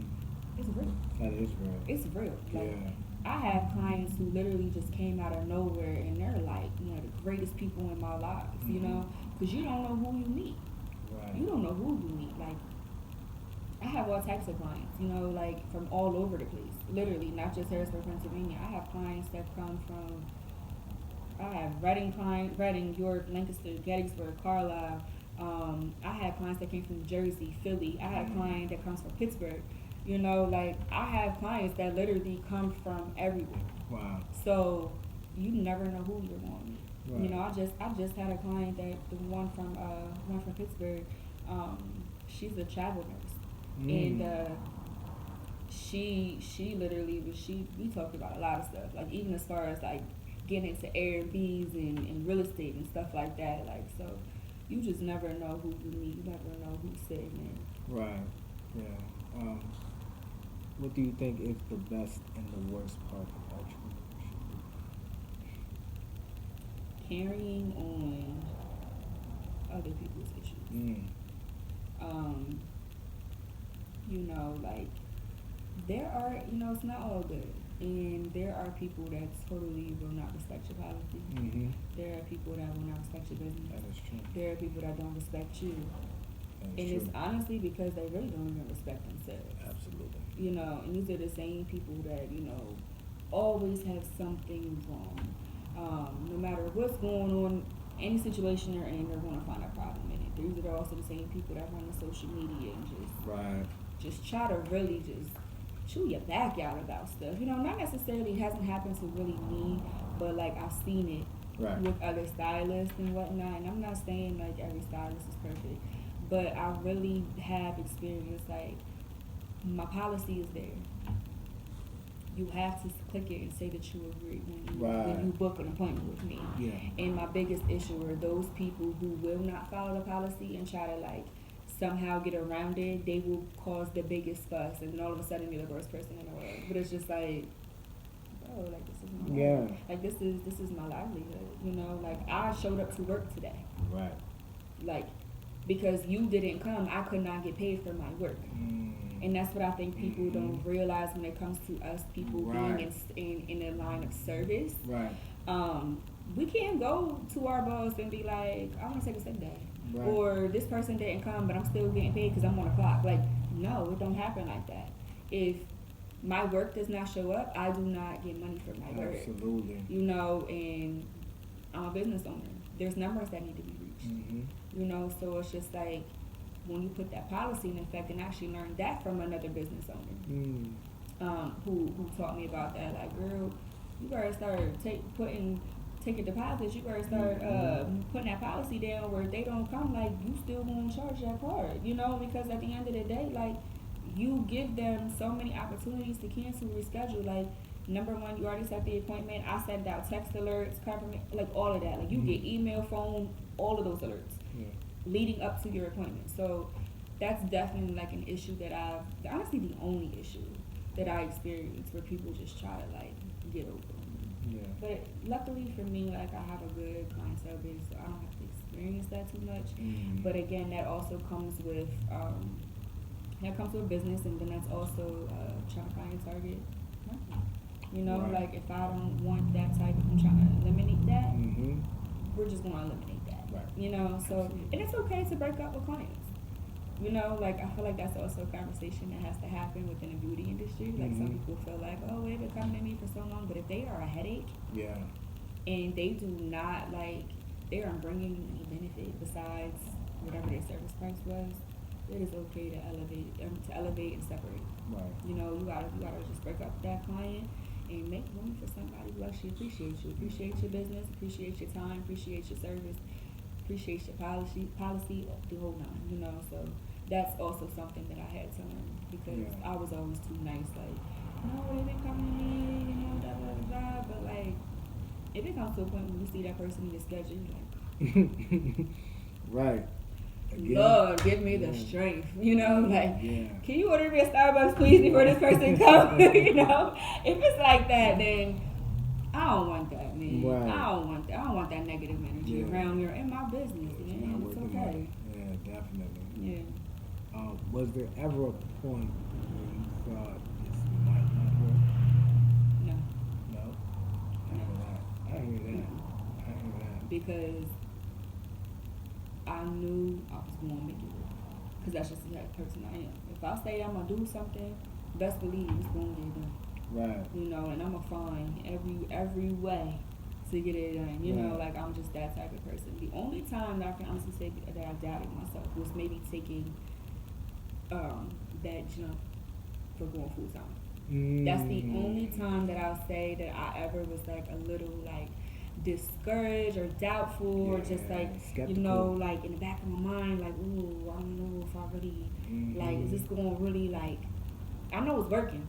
It's real. That is real. It's real. Like, yeah. I have clients who literally just came out of nowhere, and they're like, the greatest people in my lives, you know, because you don't know who you meet. Right. You don't know who you meet. Like, I have all types of clients, like from all over the place. Literally, not just Harrisburg, Pennsylvania. I have clients that come from, I have Reading, York, Lancaster, Gettysburg, Carlisle. I had clients that came from New Jersey, Philly. I had a client that comes from Pittsburgh. Like I have clients that literally come from everywhere. Wow. So you never know who you're going to meet. Right. I just had a client that the one from Pittsburgh. She's a travel nurse, and she literally we talked about a lot of stuff. Like even as far as like getting into Airbnbs and real estate and stuff like that. Like so, you just never know who you meet. You never know who's sitting in. Right. Yeah. What do you think is the best and the worst part of entrepreneurship? Carrying on other people's issues. Like there are, it's not all good. And there are people that totally will not respect your policy. There are people that will not respect your business. That is true. There are people that don't respect you. That is And true. it's honestly because they really don't even respect themselves. Absolutely. And these are the same people that, always have something wrong. No matter what's going on, any situation they're in, they're going to find a problem in it. These are also the same people that run the social media and just try to really just chew your back out about stuff. Not necessarily hasn't happened to really me, but like I've seen it with other stylists and whatnot. And I'm not saying like every stylist is perfect, but I really have experienced like my policy is there. You have to click it and say that you agree when you book an appointment with me. Yeah. And my biggest issue are those people who will not follow the policy and try to like somehow get around it. They will cause the biggest fuss, and then all of a sudden you're the worst person in the world. But it's just like, bro, like this is my life. Like this is my livelihood. Like I showed up to work today. Right. Like because you didn't come, I could not get paid for my work. And that's what I think people don't realize when it comes to us people being in a line of service. Right. We can't go to our boss and be like, I want to take a sick day. Right. Or this person didn't come, but I'm still getting paid because I'm on the clock. Like, no, it don't happen like that. If my work does not show up, I do not get money for my work. Absolutely. And I'm a business owner. There's numbers that need to be reached. So it's just like, when you put that policy in effect, and actually learned that from another business owner who taught me about that. Like, girl, you better start taking deposits. You better start putting that policy down where if they don't come, like, you still gonna charge that card, because at the end of the day, like, you give them so many opportunities to cancel, reschedule. Like, number one, you already set the appointment. I sent out text alerts, like all of that. Like, you get email, phone, all of those alerts. Leading up to your appointment. So that's definitely like an issue that honestly the only issue that I experience where people just try to like get over. But luckily for me, like I have a good clientele base, so I don't have to experience that too much. But again, that also comes with business, and then that's also trying to find a target market. Like if I don't want that type, if I'm trying to eliminate that, we're just gonna eliminate that. So, and it's okay to break up with clients. Like I feel like that's also a conversation that has to happen within the beauty industry. Like some people feel like, oh, they've been coming to me for so long, but if they are a headache, and they do not they aren't bringing you any benefit besides whatever their service price was, it is okay to elevate and separate. Right. You gotta just break up with that client and make room for somebody who actually appreciates you, appreciates your business, appreciates your time, appreciates your service, appreciates your policy, the whole nine, So that's also something that I had to learn because I was always too nice, like, no, they've been coming to me, blah, blah, blah, but like, if it comes to a point when you see that person in your schedule, you're like, right. Lord, give me the strength. You know, like, can you order me a Starbucks, please, before this person comes? You know, if it's like that, then I don't want that, man. Right. I don't want that. I don't want that negative energy around me or in my business, man. It's okay. Yeah, definitely. Yeah. Was there ever a point where you thought this might not work? No. No? I hear that. Because I knew I was going to make it work. Because that's just the type of person I am. If I say I'm going to do something, best believe it's going to get done. Right. You know, and I'm going to find every way to get it done. You know, like I'm just that type of person. The only time that I can honestly say that I doubted myself was maybe taking that jump for going full time. That's the only time that I'll say that I ever was like a little like discouraged or doubtful or just like skeptical. You know, like in the back of my mind, like, ooh, I don't know if I really like, is this going to really like, I know it's working,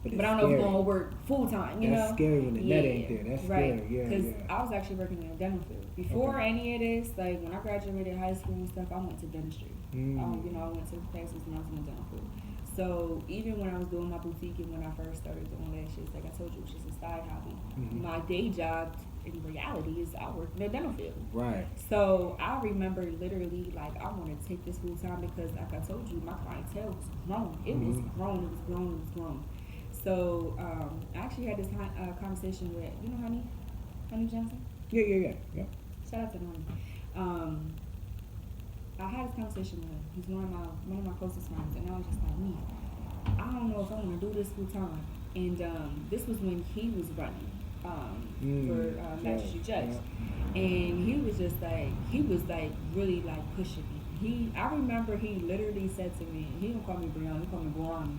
but I don't know if it's going to work full time, you know? That's scary when the net ain't there. That's right. scary, Because I was actually working in a dental field. Before any of this, like when I graduated high school and stuff, I went to dentistry. You know, I went to classes when I was in the dental field. So even when I was doing my boutique and when I first started doing lashes, like I told you, it was just a side hobby. My day job in reality is I work in the dental field. Right. So I remember literally like I want to take this full time because like I told you, my clientele was grown. It was grown. So I actually had this conversation with, you know, Honey Johnson? Yeah. Shout out to Honey. I had this conversation with him. He's one of my closest friends, and I was just like, me, I don't know if I want to do this full time. And this was when he was running for magistrate judge, and he was really like pushing me. I remember he literally said to me, he didn't call me Brianna, he called me Brianna,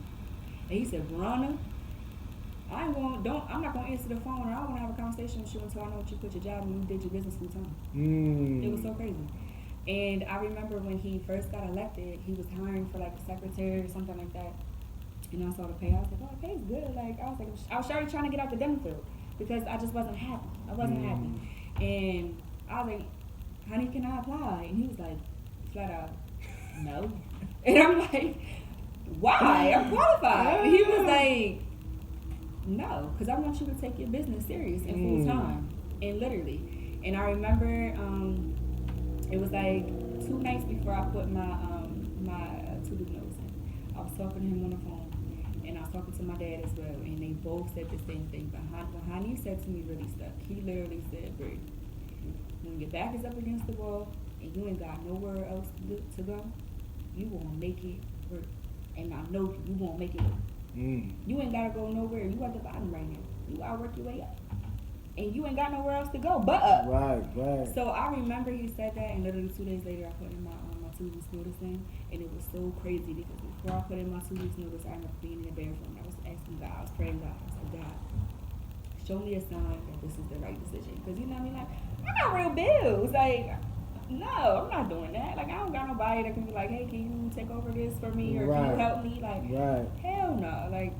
and he said, Brianna, I'm not gonna answer the phone, or I don't want to have a conversation with you until I know what you quit your job and you did your business full time. It was so crazy. And I remember when he first got elected, he was hiring for like a secretary or something like that. And I saw the pay. I was like, oh, the pay's good. Like I was already trying to get out the dental field because I just wasn't happy. I wasn't happy. And I was like, honey, can I apply? And he was like, flat out, no. And I'm like, why? I'm qualified. And he was like, no, because I want you to take your business serious and full time. And literally. And I remember it was like 2 nights before I put my tooth nose in. I was talking to him on the phone, and I was talking to my dad as well, and they both said the same thing. But what Honey said to me really stuck. He literally said, Brie, when your back is up against the wall and you ain't got nowhere else to go, you gonna make it work. And I know you won't make it work. You ain't gotta go nowhere. You at the bottom right now. You gotta work your way up. And you ain't got nowhere else to go but up. Right. So I remember he said that, and literally 2 days later I put in my 2 weeks notice in, and it was so crazy because before I put in my 2 weeks notice, I ended up being in the bathroom. I was asking God, I was praying God. I said, God, show me a sign that this is the right decision. Because you know what I mean? Like, I got real bills. Like, no, I'm not doing that. Like, I don't got nobody that can be like, hey, can you take over this for me, or can you help me? Like, hell no. Like,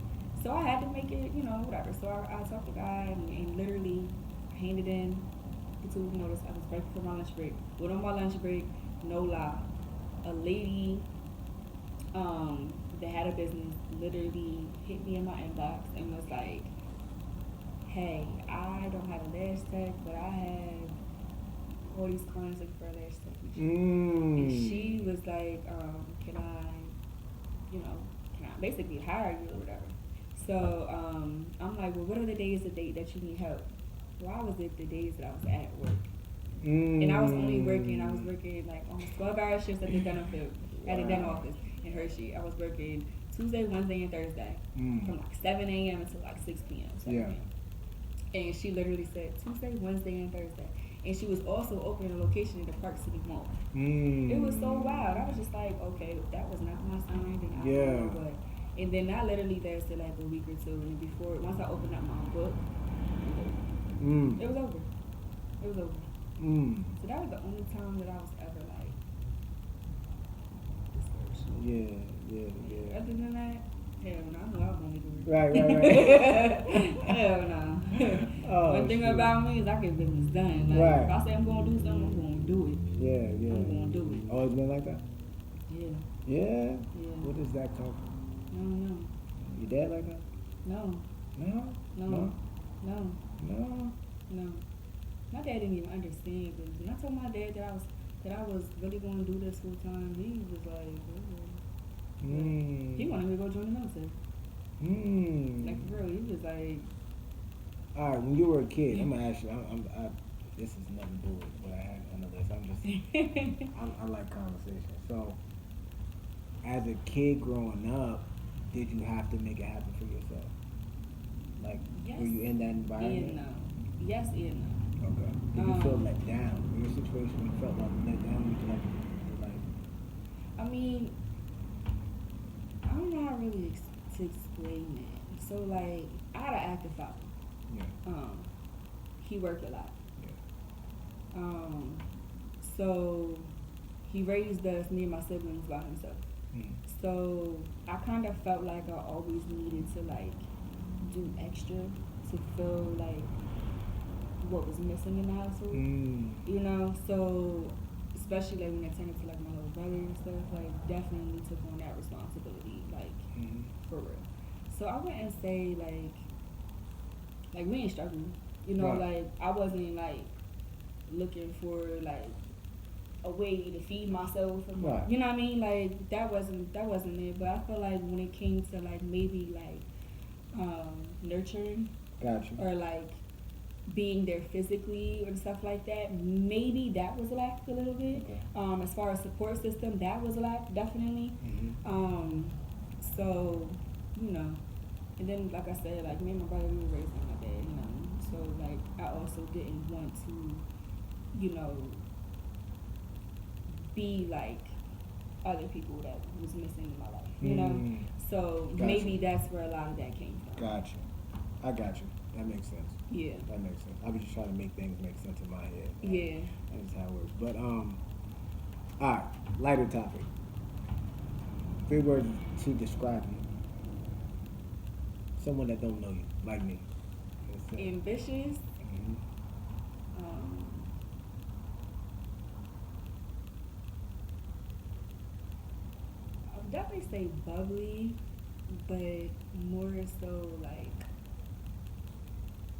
so I had to make it, you know, whatever. So I talked to God and literally handed in the 2 week notice. I was breaking for my lunch break. Went on my lunch break, no lie. A lady that had a business literally hit me in my inbox and was like, hey, I don't have a lash tech, but I have all these clients looking for a lash tech. And she was like, can I basically hire you or whatever? So I'm like, well, what are the days that you need help? Why was it the days that I was at work? And I was working like almost 12-hour shifts at the dental field, at the dental office in Hershey. I was working Tuesday, Wednesday, and Thursday from like 7 a.m. until like 6 p.m. 7 p.m. And she literally said Tuesday, Wednesday, and Thursday. And she was also opening a location in the Park City Mall. It was so wild. I was just like, okay, that was not my sign. Then I don't know what. And then I literally lasted like a week or two. And once I opened up my book, it was over. It was over. So that was the only time that I was ever like discouraged. Yeah. Other than that, hell no, I knew I was gonna do it. Right. Hell no. One thing about me is I get business done. Like if I say I'm gonna do something, I'm gonna do it. Yeah, yeah. I'm gonna do it. Always been like that? Yeah. Yeah? Yeah. Where does that come from? I don't know. Your dad like that? No. No? No. No? No. No? No. My dad didn't even understand this. When I told my dad that I was really going to do this full time, he was like, he wanted me to go join the military. Like for real, he was like. All right, when you were a kid, I'm gonna ask you. This is nothing to do with what I had on the list. I'm just, I like conversation. So, as a kid growing up, did you have to make it happen for yourself? Like, Yes, were you in that environment? and no. Yes and no. Okay. Did you feel let down? In your situation, you felt like let down? You felt like. I mean, I don't know how really to explain that. So like, I had an active father. Yeah. He worked a lot. Yeah. So he raised us, me and my siblings, by himself. So I kind of felt like I always needed to like do extra to feel like what was missing in the household. You know, so especially like when it turned into like my little brother and stuff, like definitely took on that responsibility, like for real. So I wouldn't say like we ain't struggling, you know, right. Like I wasn't like looking for like a way to feed myself, right. You know what I mean? Like that wasn't it. But I feel like when it came to like maybe like nurturing, gotcha, or like being there physically or stuff like that, maybe that was lacked a little bit. Okay. As far as support system, that was lacked definitely. So you know. And then, like I said, like me and my brother, we were raised by my dad, you know. So, like, I also didn't want to, you know, be like other people that was missing in my life, you know. So gotcha. Maybe that's where a lot of that came from. Gotcha. I got you. That makes sense. Yeah. That makes sense. I was just trying to make things make sense in my head. Yeah. That's how it works. But all right, lighter topic. 3 words to describe you. Someone that don't know you, like me. Ambitious. I'll definitely say bubbly, but more so like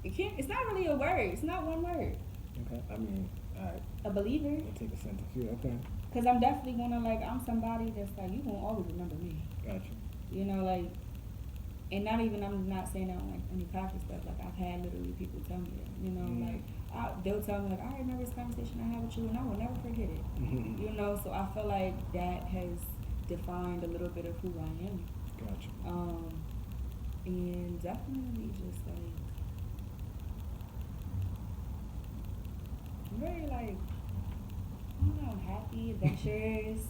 it's not really a word. It's not one word. Okay. I mean, all right. A believer. I'll take a sentence here. Okay. Because I'm definitely gonna like, I'm somebody that's like, you won't always remember me. Gotcha. You know, like, and not even, I'm not saying that on like any cocky stuff. Like I've had literally people tell me that. You know, like they'll tell me like, I remember this conversation I had with you, and I will never forget it. You know, so I feel like that has defined a little bit of who I am. Gotcha. And definitely just like very like, I don't know, happy, adventurous,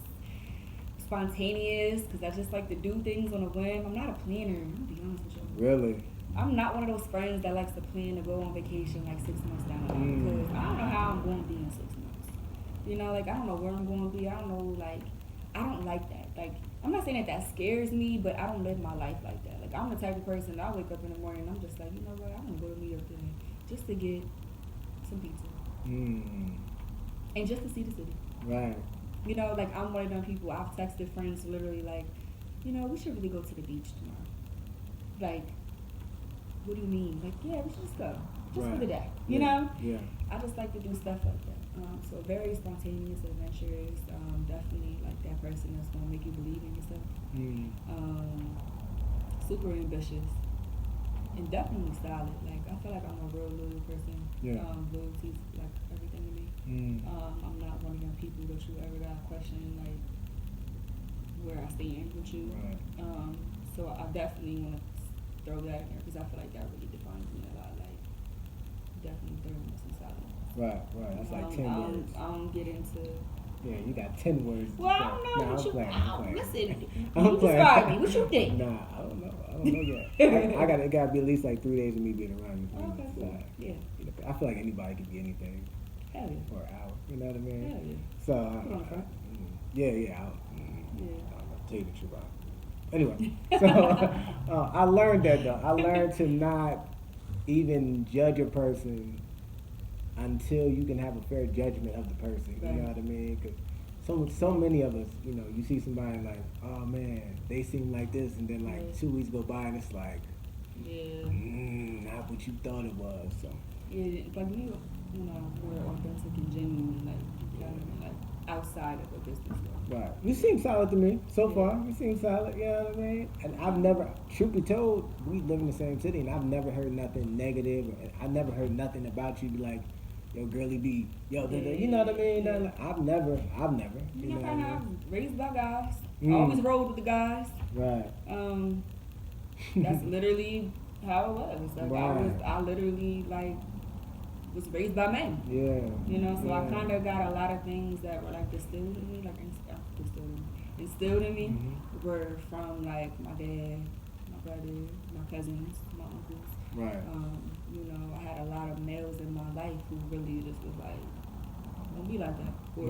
spontaneous, because I just like to do things on a whim. I'm not a planner, I'll be honest with you. Really? I'm not one of those friends that likes to plan to go on vacation like 6 months down the line, because I don't know how I'm going to be in 6 months. You know, like I don't know where I'm going to be. I don't know, like, I don't like that. Like, I'm not saying that scares me, but I don't live my life like that. Like, I'm the type of person that I wake up in the morning and I'm just like, you know what, I'm going to go to New York today just to get some pizza. And just to see the city. Right. You know, like I'm one of them people, I've texted friends literally like, you know, we should really go to the beach tomorrow. Like, what do you mean? Like, yeah, we should just go. Just for the day. You know? Yeah. I just like to do stuff like that. So very spontaneous, adventurous, definitely like that person that's gonna make you believe in yourself. Super ambitious. And definitely solid. Like I feel like I'm a real loyal person. Yeah. Loyalty's like everything to me. I'm not one of them people that you ever gotta question like where I stand with you. Right. So I definitely want to throw that in there because I feel like that really defines me a lot. Like definitely thoroughness and solid. Right. That's like 10 words. I don't get into. Yeah, you got 10 words. Well, I don't know what you. Listen, you describe me. What you think? Nah, I don't know yet. It gotta be at least like 3 days of me being around you. Okay, cool. Yeah. I feel like anybody can be anything. Hell yeah. For an hour. You know what I mean? Hell yeah. So, yeah. I'll tell you the truth. Anyway, so I learned that though. I learned to not even judge a person until you can have a fair judgment of the person. You Right. know what I mean? 'Cause so many of us, you know, you see somebody and like, oh man, they seem like this, and then like Right. 2 weeks go by and it's like, Yeah. not what you thought it was. So Yeah, like you know, we're authentic and genuine, like, you know what I mean? Like, outside of a business world. right, you seem solid to me so Yeah. far. You seem solid. You know what I mean? And I've never, truth be told, we live in the same city, and I've never heard nothing negative. I never heard nothing about you be like, yo, girly B, yo, you know what I mean? Yeah. Like, I've never. You You know know, what I I was mean? raised by guys. Mm. Always rode with the guys. Right. That's literally how it was. Like, Right. I literally, like, was raised by men. Yeah. You know, so I Yeah. kind of got a lot of things that were, like, instilled in me, were from, like, my dad, my brother, my cousins, my uncles. Right. You know, I had a lot of males in my life who really just was like, don't be like that. Or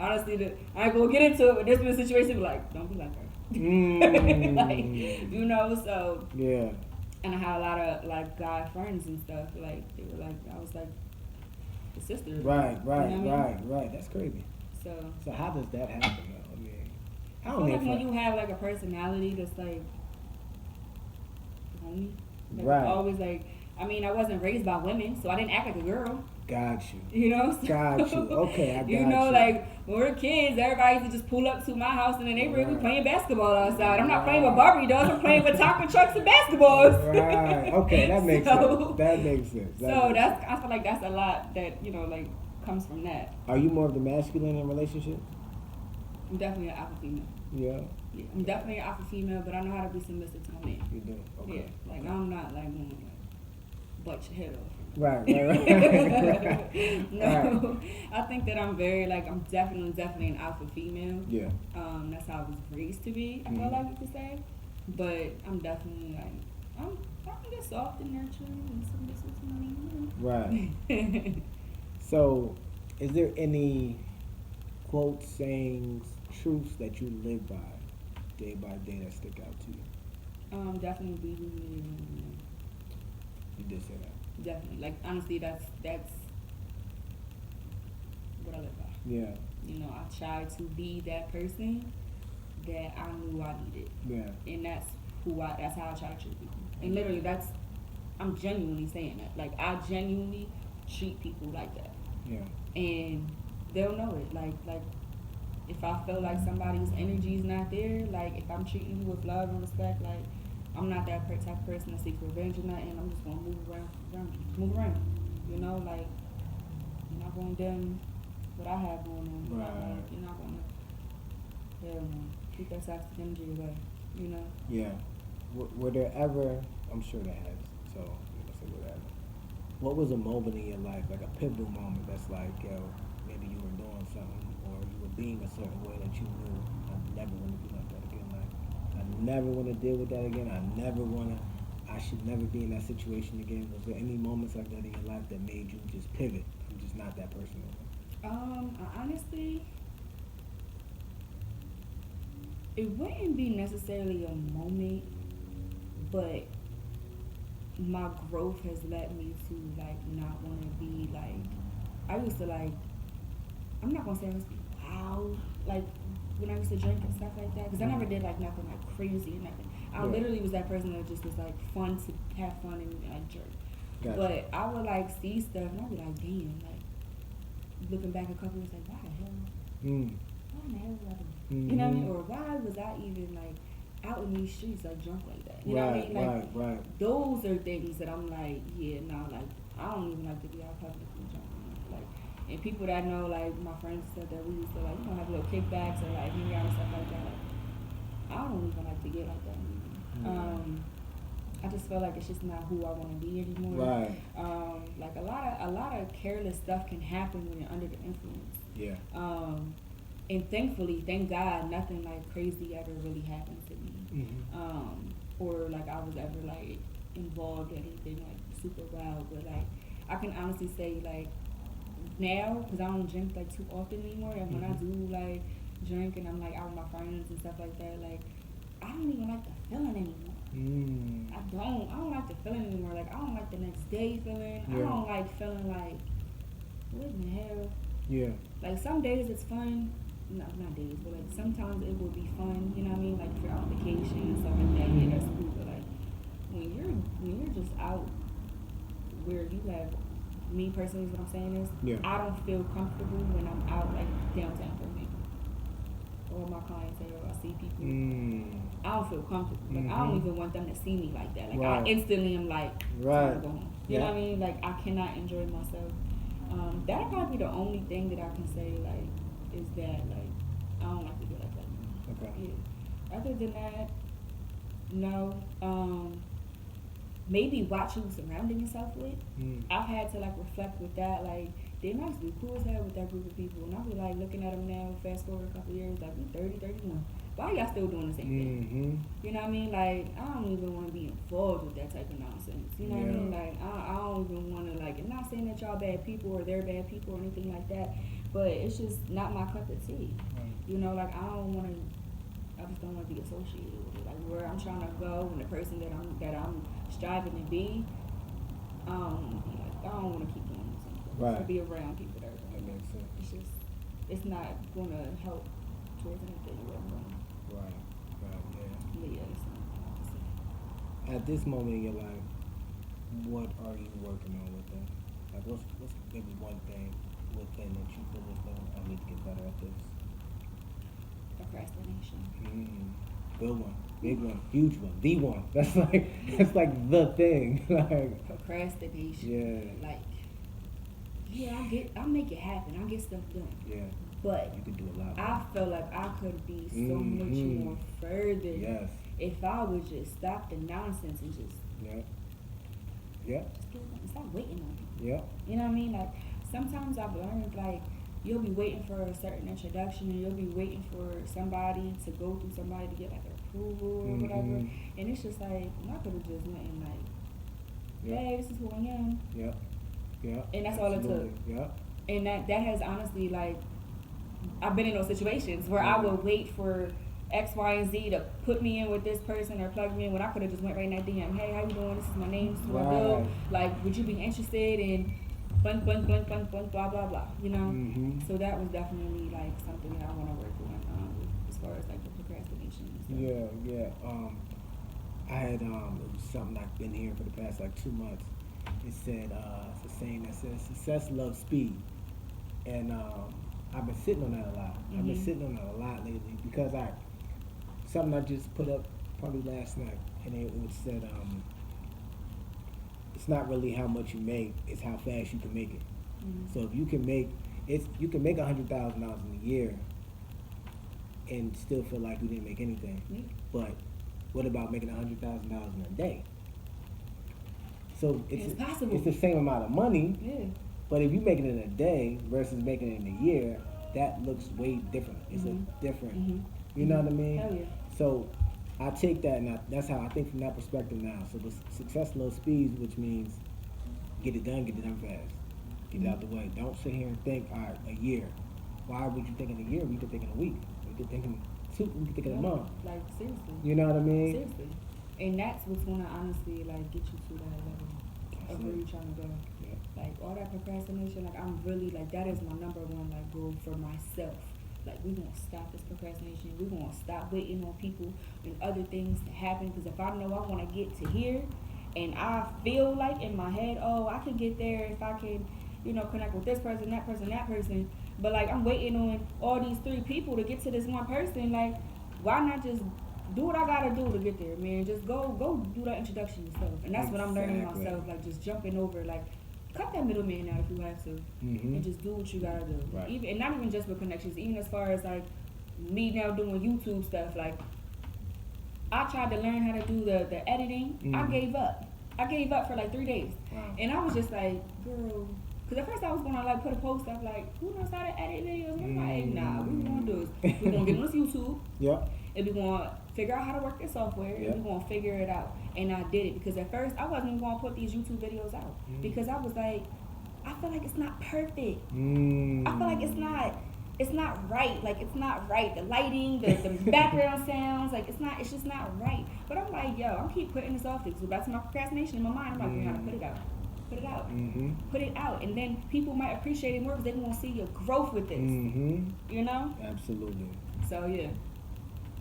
honestly, I ain't gonna get into it, but there's been a situation like, don't be like her. Like, you know, so Yeah. and I had a lot of like guy friends and stuff. Like they were like, I was like the sister. Right. You know what I mean? Right. That's crazy. So how does that happen though? I mean, I I don't feel like even. when you have like a personality that's like homey, like Right. always like. I mean, I wasn't raised by women, so I didn't act like a girl. Got you. You know? So, Got you. Okay, I got you. You know, like, when we were kids, everybody used to just pull up to my house in the neighborhood. We playing basketball outside. I'm not playing with Barbie dolls. I'm playing with taco trucks and basketballs. Right. Okay, that makes sense. That makes sense. I feel like that's a lot that, you know, like, comes from that. Are you more of the masculine in relationships? I'm definitely an alpha female. Yeah. Yeah, I'm definitely an alpha female, but I know how to be submissive to my man. You do? Okay. Yeah, like, I'm not, like, gonna, like, butt your head off. Right. No, Right. I think that I'm very like I'm definitely an alpha female. Yeah. That's how I was raised to be. I feel like you could say, but I'm definitely like I can get soft and nurturing and submissive to my man. Right. So, is there any quotes, sayings, truths that you live by day that stick out to you? Definitely be who you are. You did say that. Definitely, like honestly, that's what I live by. Yeah. You know, I try to be that person that I knew I needed. Yeah. And that's how I try to treat people. And literally I'm genuinely saying that. Like I genuinely treat people like that. Yeah. And they'll know it. Like if I feel like somebody's energy is not there, like if I'm treating you with love and respect, like I'm not that type of person to seek revenge or nothing. I'm just gonna move around. You know, like you're not gonna dim what I have going on. Right. You're not gonna keep that toxic energy away. You know. Yeah. Were there ever? I'm sure there has. So I'm gonna say whatever. What was a moment in your life, like a pivotal moment, that's like, yo, maybe you were doing something or you were being a certain way that you knew I never want to be like that again. Like I never want to deal with that again. I should never be in that situation again. Was there any moments like that in your life that made you just pivot? I'm just not that person anymore. Honestly, it wouldn't be necessarily a moment, but my growth has led me to like not want to be like. I used to like. I'm not gonna say I used to be loud, like when I used to drink and stuff like that, because I never did like nothing like crazy or nothing. I literally was that person that just was like fun to have fun and like jerk. Gotcha. But I would like see stuff and I'd be like, damn, like looking back a couple years, like why the hell? Why in the hell was I doing? Mm-hmm. You know what I mean? Or why was I even like out in these streets like drunk like that? You know what I mean? Like Right. those are things that I'm like, yeah, no, like I don't even like to be out publicly drunk. Like, and people that know, like my friends said that we used to like, you know, have little kickbacks or like hang out and stuff like that. Like, I don't even like to get like that anymore. I just feel like it's just not who I want to be anymore. Right. Like a lot of careless stuff can happen when you're under the influence. Yeah. And thankfully, thank God, nothing like crazy ever really happened to me. Mm-hmm. Or like I was ever like involved in anything like super wild. But like I can honestly say like now, because I don't drink like too often anymore, and when I do like drink and I'm like out with my friends and stuff like that, like I don't even like the feeling anymore. I don't like the feeling anymore. Like I don't like the next day feeling. Yeah. I don't like feeling like what in the hell? Yeah. Like some days it's fun. No, not days, but like sometimes it will be fun. You know what I mean? Like if you're on vacation and stuff like that, yeah, that's cool. But like when you're just out where you have, me personally, what I'm saying is, Yeah. I don't feel comfortable when I'm out like downtown for me. Or my clientele, I see people. I don't feel comfortable. Like I don't even want them to see me like that. Like I instantly am like, time to go home. You know what I mean? Like I cannot enjoy myself. That'll probably be the only thing that I can say like is that like I don't like to do like that. Okay. Yeah. Other than that, no. Maybe watch who you're surrounding yourself with. I've had to like reflect with that. Like they must be cool as hell with that group of people, and I'll be like looking at them now. Fast forward a couple of years, like we 30, 31. Why y'all still doing the same thing? You know what I mean? Like I don't even want to be involved with that type of nonsense. You know what I mean? Like I don't even want to like. I'm not saying that y'all bad people or they're bad people or anything like that, but it's just not my cup of tea. You know, like I don't want to. I just don't want to be associated with it. Like where I'm trying to go and the person that I'm striving to be. I don't want to keep doing this. To be around people that makes sense. It's just, it's not gonna help towards anything. Right. Yeah. But yeah. At this moment in your life, what are you working on with them? Like, what's maybe one thing within that you feel as though I need to get better at this? Procrastination. Good one, big one, huge one, the one. That's like the thing. Like procrastination. Yeah. Like, I'll make it happen. I'll get stuff done. Yeah. But you could do a lot more. I feel like I could be so much more further. Yes. If I would just stop the nonsense and just. Yeah. Stop waiting on people. Yeah. You know what I mean? Like sometimes I've learned like. You'll be waiting for a certain introduction, and you'll be waiting for somebody to go through somebody to get like approval or whatever. And it's just like I could have just went and like, hey, this is who I am. Yeah. And that's all it took. Yeah. And that has honestly like, I've been in those situations where I would wait for X, Y, and Z to put me in with this person or plug me in when I could have just went right in that DM. Hey, how you doing? This is my name. This is what I do. Like, would you be interested in? Blah, blah, blah, you know? So that was definitely, like, something that I want to work on as far as, like, the procrastination and stuff. Yeah. I had, it was something I've been hearing for the past, like, 2 months. It said, it's a saying that says, success loves speed. And I've been sitting on that a lot. I've been sitting on that a lot lately because something I just put up probably last night, and it said, it's not really how much you make, it's how fast you can make it. So if you can make you can make $100,000 in a year and still feel like you didn't make anything. But what about making $100,000 in a day? So it's possible. It's the same amount of money. Yeah. But if you make it in a day versus making it in a year, that looks way different. It's a different. You know what I mean? Hell yeah. So I take that, and that's how I think from that perspective now. So the success low speeds, which means get it done fast. Get it out the way. Don't sit here and think, all right, a year. Why would you think in a year? We could think in a week. We could think in 2, we could think in a month. Like, seriously. You know what I mean? Seriously. And that's what's going to honestly, like, get you to that level of where you're trying to go. Yeah. Like, all that procrastination, like, I'm really, like, that is my number one, like, goal for myself. Like, we're going to stop this procrastination. We're going to stop waiting on people and other things to happen. Because if I know I want to get to here and I feel like in my head, oh, I can get there if I can, you know, connect with this person, that person, that person. But, like, I'm waiting on all these 3 people to get to this one person. Like, why not just do what I got to do to get there, man? Just go do that introduction yourself. And that's what I'm learning myself. Like, just jumping over, like, cut that middleman out if you have to, and just do what you gotta do. Right. Even, and not even just with connections, even as far as like me now doing YouTube stuff. Like I tried to learn how to do the editing. I gave up for like 3 days, and I was just like, girl, because at first I was gonna like put a post up like, who knows how to edit videos? And I'm like, nah, what we gonna do is we're gonna get on this YouTube. And we're gonna figure out how to work this software, and we're gonna figure it out. And I did it because at first I wasn't gonna put these YouTube videos out because I was like, I feel like it's not perfect. I feel like it's not right. Like it's not right. The lighting, the background sounds, like it's just not right. But I'm like, yo, I'm keep putting this off. So that's my procrastination in my mind. I'm like, we gotta put it out. put it out. Mm-hmm. Put it out, and then people might appreciate it more because they want to see your growth with this. Mm-hmm. You know? Absolutely. So yeah.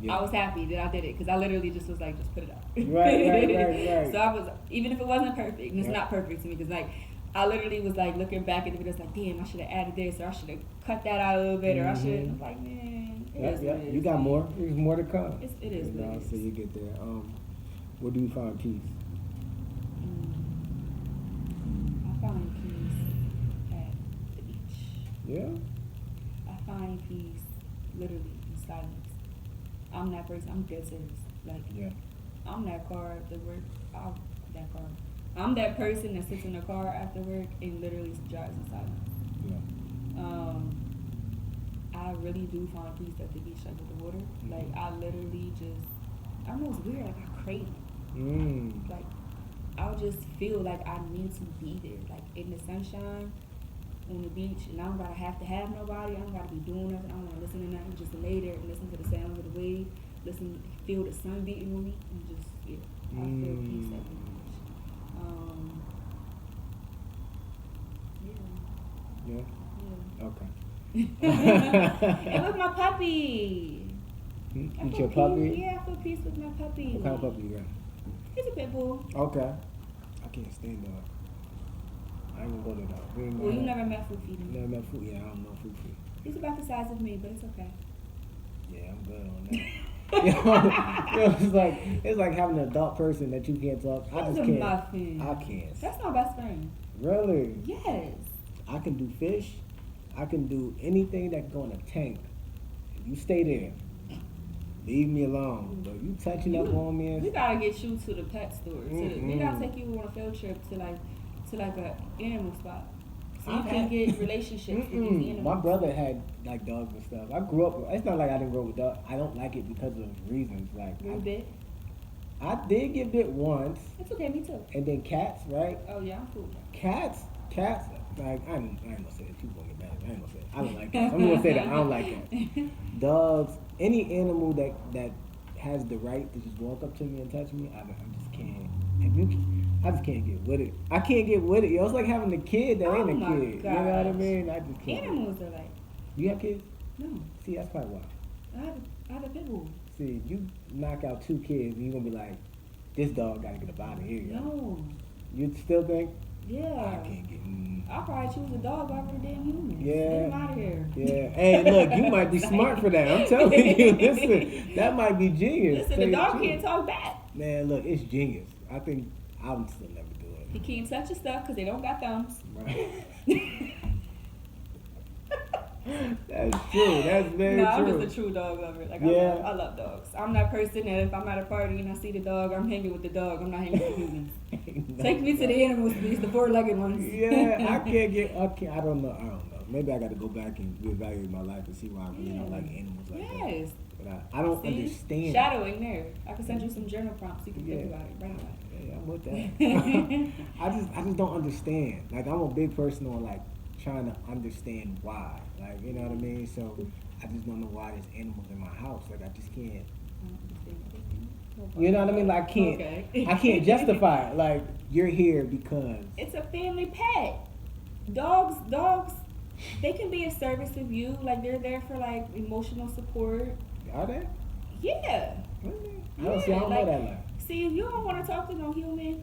Yeah. I was happy that I did it because I literally just was like, just put it out. Right. So I was, even if it wasn't perfect, and it's not perfect to me because like, I literally was like looking back at the videos like, damn, I should have added this, or I should have cut that out a little bit, or I should. I'm like, man, it is what it is. You got more. There's more to come. It is what it is. So you get there. Where do you find peace? I find peace at the beach. Yeah. I find peace literally in silence. I'm that person. I'm dead serious. Like, I'm that car after work. I'm that person that sits in the car after work and literally drives in silence. Yeah. I really do find peace at the beach, like with the water. Mm-hmm. Like, I literally just, I don't know, it's weird. Like, I crave it. Like, I'll just feel like I need to be there. Like, in the sunshine, on the beach, and I don't gotta have to have nobody. I don't gotta be doing nothing. I don't wanna listen to nothing. Just lay there and listen to the sound of the wave. Feel the sun beating on me, and just I feel peace at the beach. Yeah. Okay. And with my puppy. With your puppy? Yeah, I feel peace with my puppy. What kind of puppy you got? He's a pit bull. Okay. I can't stand dog. I ain't gonna go to dog. Well, you never met Fufi. Never met Fufi. Yeah, I don't know Fufi. He's about the size of me, but it's okay. Yeah, I'm good on that. it's like having an adult person that you can't talk. I just can't. Muffin. I can't. That's my best friend. Really? Yes. I can do fish. I can do anything that can go in a tank. If you stay there, leave me alone. But you touching up on me, we gotta get you to the pet store. We gotta take you on a field trip to like a animal spot. So you can get relationships with these animals. My brother had like dogs and stuff. I grew up. It's not like I didn't grow up with dogs. I don't like it because of reasons. Like you bit? I did get bit once. It's okay, me too. And then cats, right? Oh yeah, I'm cool. Cats. Like I ain't gonna say it. People gonna get mad. I ain't gonna say it. I don't like cats. I'm gonna say that I don't like cats. Dogs. Any animal that has the right to just walk up to me and touch me, I just can't. I just can't get with it. I can't get with it. Yo, it's like having a kid that ain't a kid. Gosh. You know what I mean? I just can't. Animals are like. You have kids? No. See, that's probably why. I have a pit bull. See, you knock out 2 kids and you're gonna be like, this dog gotta get up out of here. No. You still think? Yeah. I can't get. I'll probably choose a dog over a damn human. Yeah. Get him out of here. Yeah. Hey, look, you might be smart for that. I'm telling you. Listen, that might be genius. Listen, the dog can't talk back. Man, look, it's genius. I think I would still never do it. He can't touch your stuff because they don't got thumbs. Right. That's true. That's very true. I'm just a true dog lover. Like, I love dogs. I'm that person that if I'm at a party and I see the dog, I'm hanging with the dog. I'm not hanging with the humans. Take me to the animals, please, the 4-legged ones. Yeah, I don't know. Maybe I got to go back and reevaluate my life and see why I really don't like animals like that. Yes. But I don't understand. Shadowing there. I can send you some journal prompts. You can think about it. Write about it. Yeah, I'm with that. I just don't understand. Like, I'm a big person on like trying to understand why. Like, you know what I mean? So I just don't know why there's animals in my house. Like, I just can't. You know what I mean? Like, I can't justify it. Like, you're here because it's a family pet. Dogs, they can be of service of you. Like, they're there for like emotional support. Are they? Yeah. Really? I don't know that. Like, see, if you don't want to talk to no human,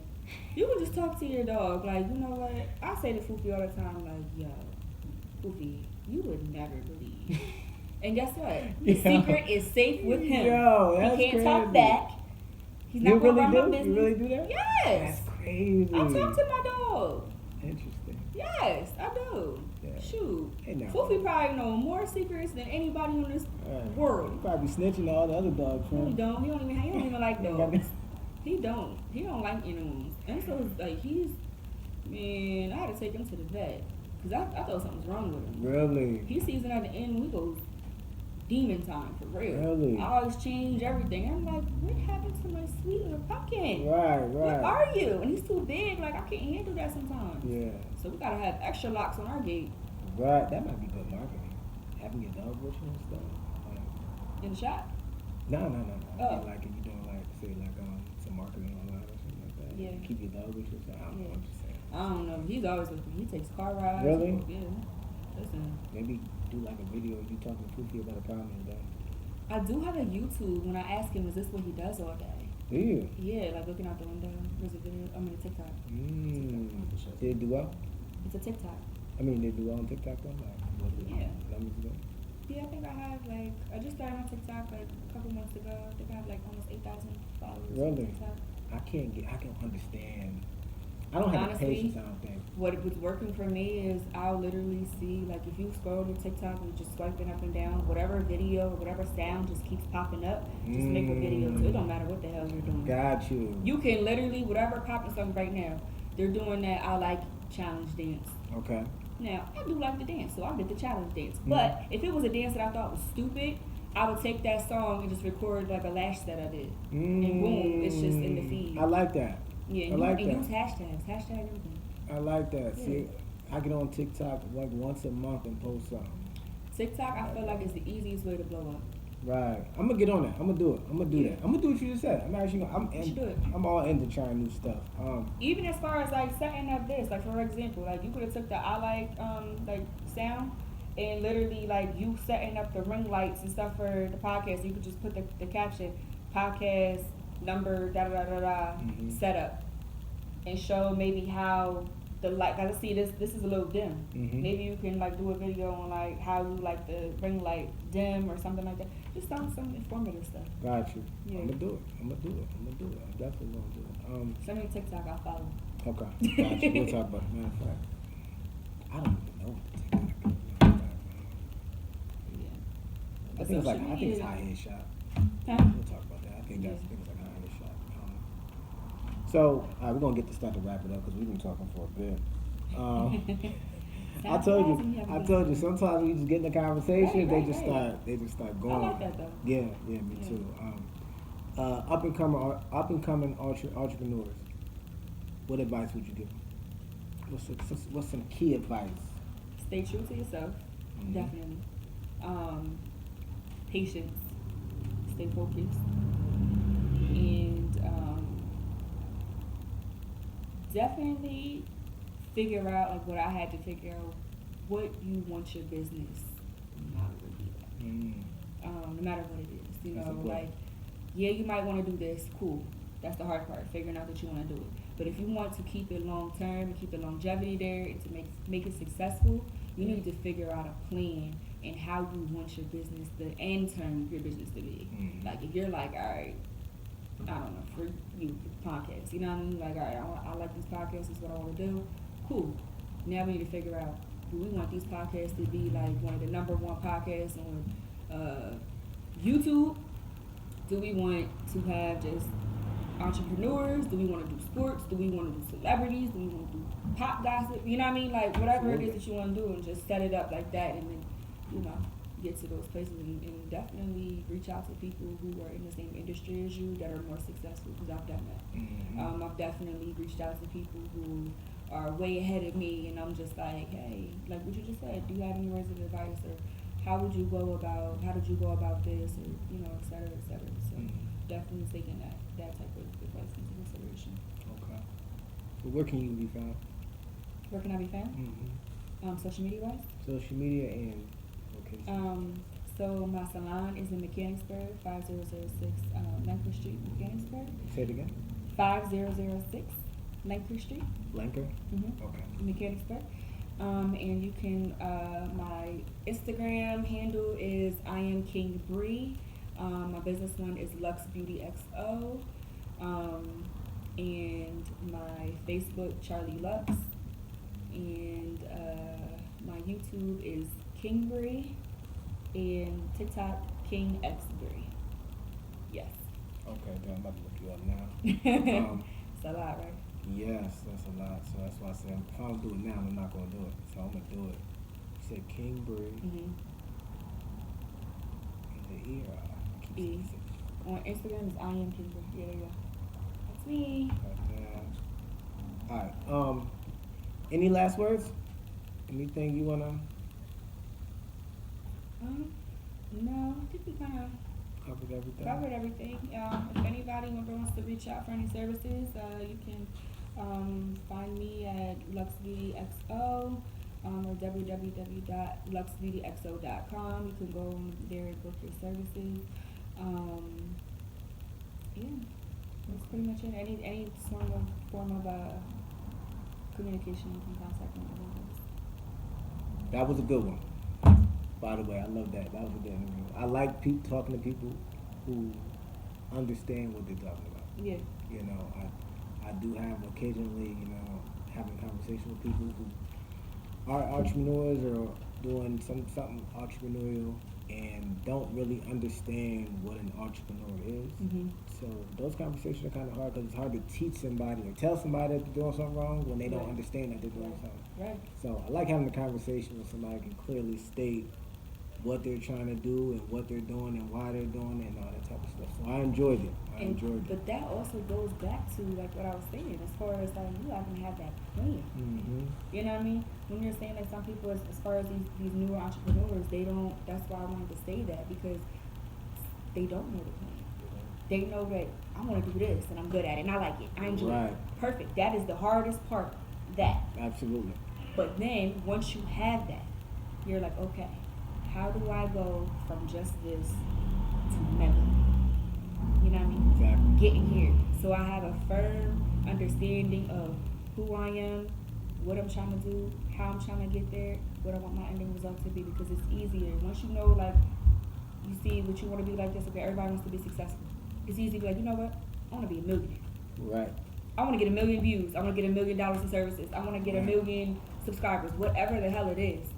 you can just talk to your dog. Like, you know what? I say to Fufi all the time, like, yo, Fufi, you would never believe. And guess what? The secret is safe with him. Yo, that's he can't crazy. talk back. He's not going to run my business. You really do that? Yes. That's crazy. I talk to my dog. Interesting. Yes, I do. Yeah. Shoot. Fufi probably know more secrets than anybody on this world. He probably snitching to all the other dogs. No, he don't. He don't even like dogs. He don't like animals. And so, like, man, I had to take him to the vet. Because I thought something was wrong with him. Really? He sees it at the end when he goes demon time, for real. Really? I always change everything. I'm like, what happened to my sweet little pumpkin? Right. Where are you? And he's too big. Like, I can't handle that sometimes. Yeah. So we got to have extra locks on our gate. Right. That might be good marketing. Having your dog with you and stuff. Like, in the shop? No. Oh. Like, if you're doing, like, say, like, some marketing online or something like that. Yeah. Keep your dog with you. So I don't know what you're saying. I don't know. He's always with me. He takes car rides. Really? Yeah. Listen. Maybe do like a video of you talking to Poofy about a problem and that. I do have a YouTube. When I ask him, is this what he does all day? Do you? Yeah, like looking out the window. There's a video. I mean, a TikTok. Did it do well? It's a TikTok. I mean, did it do well on TikTok though? Like, what was it? Yeah. Numbers ago? Yeah, I think I have like, I just started on TikTok like a couple months ago. I think I have like almost 8,000 followers on Really? TikTok. I can understand. I don't have the Honestly, patience, I don't think. What was working for me is I'll literally see, like if you scroll to TikTok and you're just swiping up and down, whatever video or whatever sound just keeps popping up, just make a video too. It don't matter what the hell you're doing. Got you. You can literally, whatever popping something right now, they're doing that I like challenge dance. Okay. Now, I do like to dance, so I did the challenge dance. But if it was a dance that I thought was stupid, I would take that song and just record like a lash that I did. And boom, it's just in the feed. I like that. Yeah, I like and that. use hashtags. Hashtag everything. I like that. Yeah. See, I get on TikTok like once a month and post something. TikTok, I feel like is the easiest way to blow up. Right. I'm gonna get on that. I'm gonna do it. I'm gonna do Yeah. that. I'm gonna do what you just said. I'm actually You should do it. I'm all into trying new stuff. Even as far as like setting up this, like for example, like you could have took the I like sound and literally like you setting up the ring lights and stuff for the podcast. You could just put the caption podcast number da da da da da setup and show maybe how the light. Cause I see this is a little dim. Maybe you can like do a video on like how you like the ring light dim or something like that. Just some informative stuff. Got you. Yeah. I'm gonna do it. I'm definitely gonna do it. Send me a TikTok, I'll follow. Okay. Got you. We'll talk about it. Matter of fact, I don't even know what the TikTok is. Yeah. I think it's high head shot. Huh? We'll talk about that. I think it's like high head shot. So we're gonna get to start to wrap it up because we've been talking for a bit. I told you. Sometimes we just get in the conversation, they just start going. I like that though. Yeah, me too. Up and coming entrepreneurs. What advice would you give them? What's some key advice? Stay true to yourself, definitely. Patience. Stay focused, and definitely figure out like what I had to figure out what you want your business model to be. No matter what it is, you know, like you might want to do this. Cool. That's the hard part, figuring out that you want to do it. But if you want to keep it long term and keep the longevity there and to make it successful, you need to figure out a plan and how you want your business, the end term of your business to be. Like if you're like, all right, I don't know, for you, podcasts, you know what I mean? Like, all right, I like these podcasts, this is what I want to do. Cool. Now we need to figure out, do we want these podcasts to be like one of the number one podcasts on YouTube? Do we want to have just entrepreneurs? Do we want to do sports? Do we want to do celebrities? Do we want to do pop gossip? You know what I mean? Like whatever it is that you want to do, and just set it up like that, and then get to those places and definitely reach out to people who are in the same industry as you that are more successful, because I've done that. I've definitely reached out to people who are way ahead of me, and I'm just like, hey, like what you just said, do you have any words of advice, or how did you go about this, or et cetera, et cetera. So definitely taking that type of advice into consideration. Okay. But where can you be found? Where can I be found? Social media wise? Social media and location. So my salon is in Mechanicsburg, 5006 Lanker Street, Mechanicsburg. Say it again. 5006 Lanker Street. Lanker? Okay. Mechanicsburg. And you can, my Instagram handle is I am King Bree. My business one is Lux Beauty XO. And my Facebook, Charlie Lux. And my YouTube is King Bree. And TikTok, King X Bree. Yes. Okay, then I'm about to look you up now. It's a lot, right? Yes, that's a lot. So that's why I said if I don't do it now, I'm not gonna do it. So I'm gonna do it. You said King Bree. And the E. On Instagram is I am King Bree. Yeah, there you go. That's me. All right. Any last words? Anything you wanna? No, I think we kind of covered everything. If anybody wants to reach out for any services, you can Find me at LuxBeautyXO or www.luxbeautyxo.com. You can go there and book your services. Yeah, that's pretty much it. Any form of communication, you can contact me. That was a good one. By the way, I love that. That was a good interview. I like talking to people who understand what they're talking about. Yeah. You know, I do have occasionally, having conversation with people who are entrepreneurs or doing something entrepreneurial and don't really understand what an entrepreneur is. Mm-hmm. So those conversations are kind of hard because it's hard to teach somebody or tell somebody that they're doing something wrong when they don't understand that they're doing something. Right. So I like having a conversation where somebody can clearly state what they're trying to do and what they're doing and why they're doing it and all that type of stuff. So I enjoyed it. But that also goes back to like what I was saying, as far as like you have to have that plan. Mm-hmm. You know what I mean? When you're saying that some people, as far as these newer entrepreneurs, they don't. That's why I wanted to say that, because they don't know the plan. They know that I want to do this and I'm good at it and I like it. I enjoy it. Perfect. That is the hardest part. That. Absolutely. But then once you have that, you're like, okay, how do I go from just this to mega? You know what I mean? Exactly. Getting here. So I have a firm understanding of who I am, what I'm trying to do, how I'm trying to get there, what I want my ending result to be, because it's easier. Once you know, like, you see what you want to be like this, okay, everybody wants to be successful. It's easy to be like, you know what? I want to be a millionaire. Right. I want to get 1 million views. I want to get $1 million in services. I want to get 1 million subscribers, whatever the hell it is.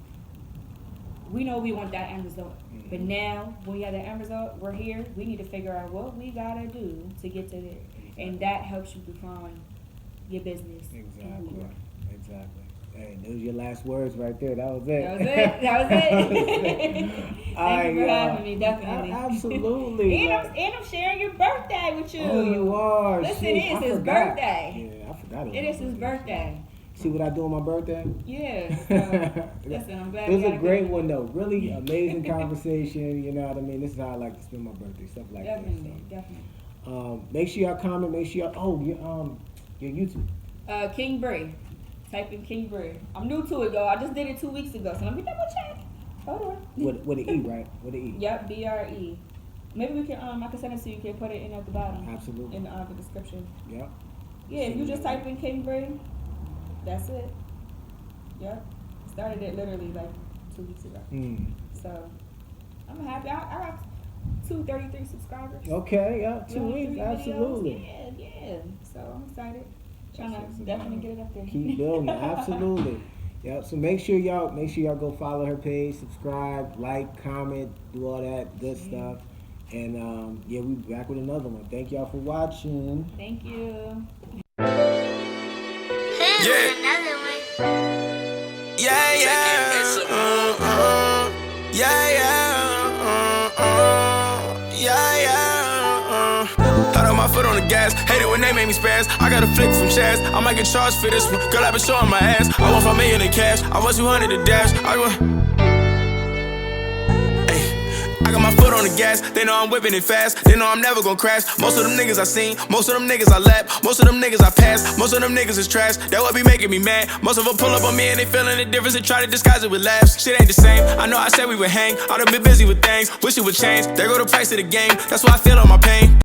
We know we want that end result. Mm-hmm. But now, when we have that end result, we're here. We need to figure out what we got to do to get to there. Exactly. And that helps you define your business. Exactly. Exactly. Hey, those are your last words right there. That was it. That was it. Thank you for having me, definitely. Absolutely. and I'm sharing your birthday with you. Oh, you are. Listen, it is his birthday. Yeah, I forgot it is his birthday. See what I do on my birthday? Yeah. So, listen, I'm glad. It was a great one, though. Really amazing conversation. You know what I mean? This is how I like to spend my birthday, stuff like that. Definitely. Make sure y'all comment. Make sure y'all. Your YouTube. King Bray. Type in King Bray. I'm new to it though. I just did it 2 weeks ago, so let me double check. Hold on. With an E, right? With an E. Yep, BRE. Maybe we can. I can send it to you. You can put it in at the bottom. Absolutely. In the description. Yep. Yeah, if you just type in King Bray, that's it. Yep. Started it literally like 2 weeks ago. So I'm happy. I got 233 subscribers. Okay, yeah, 2 weeks, absolutely. Yeah. So I'm excited. Trying to definitely get it up there. Keep building, absolutely. Yep. So make sure y'all go follow her page, subscribe, like, comment, do all that good stuff. And we'll be back with another one. Thank y'all for watching. Thank you. Another one. Thought on my foot on the gas, hate it when they make me spaz. I got a flick from Chaz, I might get charged for this one. Girl, I been showing my ass, I want 5 million in cash. I want 200 to dash, I got my foot on the gas, they know I'm whipping it fast. They know I'm never gonna crash. Most of them niggas I seen, most of them niggas I lap, most of them niggas I pass, most of them niggas is trash. That what be making me mad. Most of them pull up on me and they feeling the difference and try to disguise it with laughs. Shit ain't the same, I know I said we would hang. I done been busy with things, wish it would change. There go the price of the game, that's why I feel on my pain.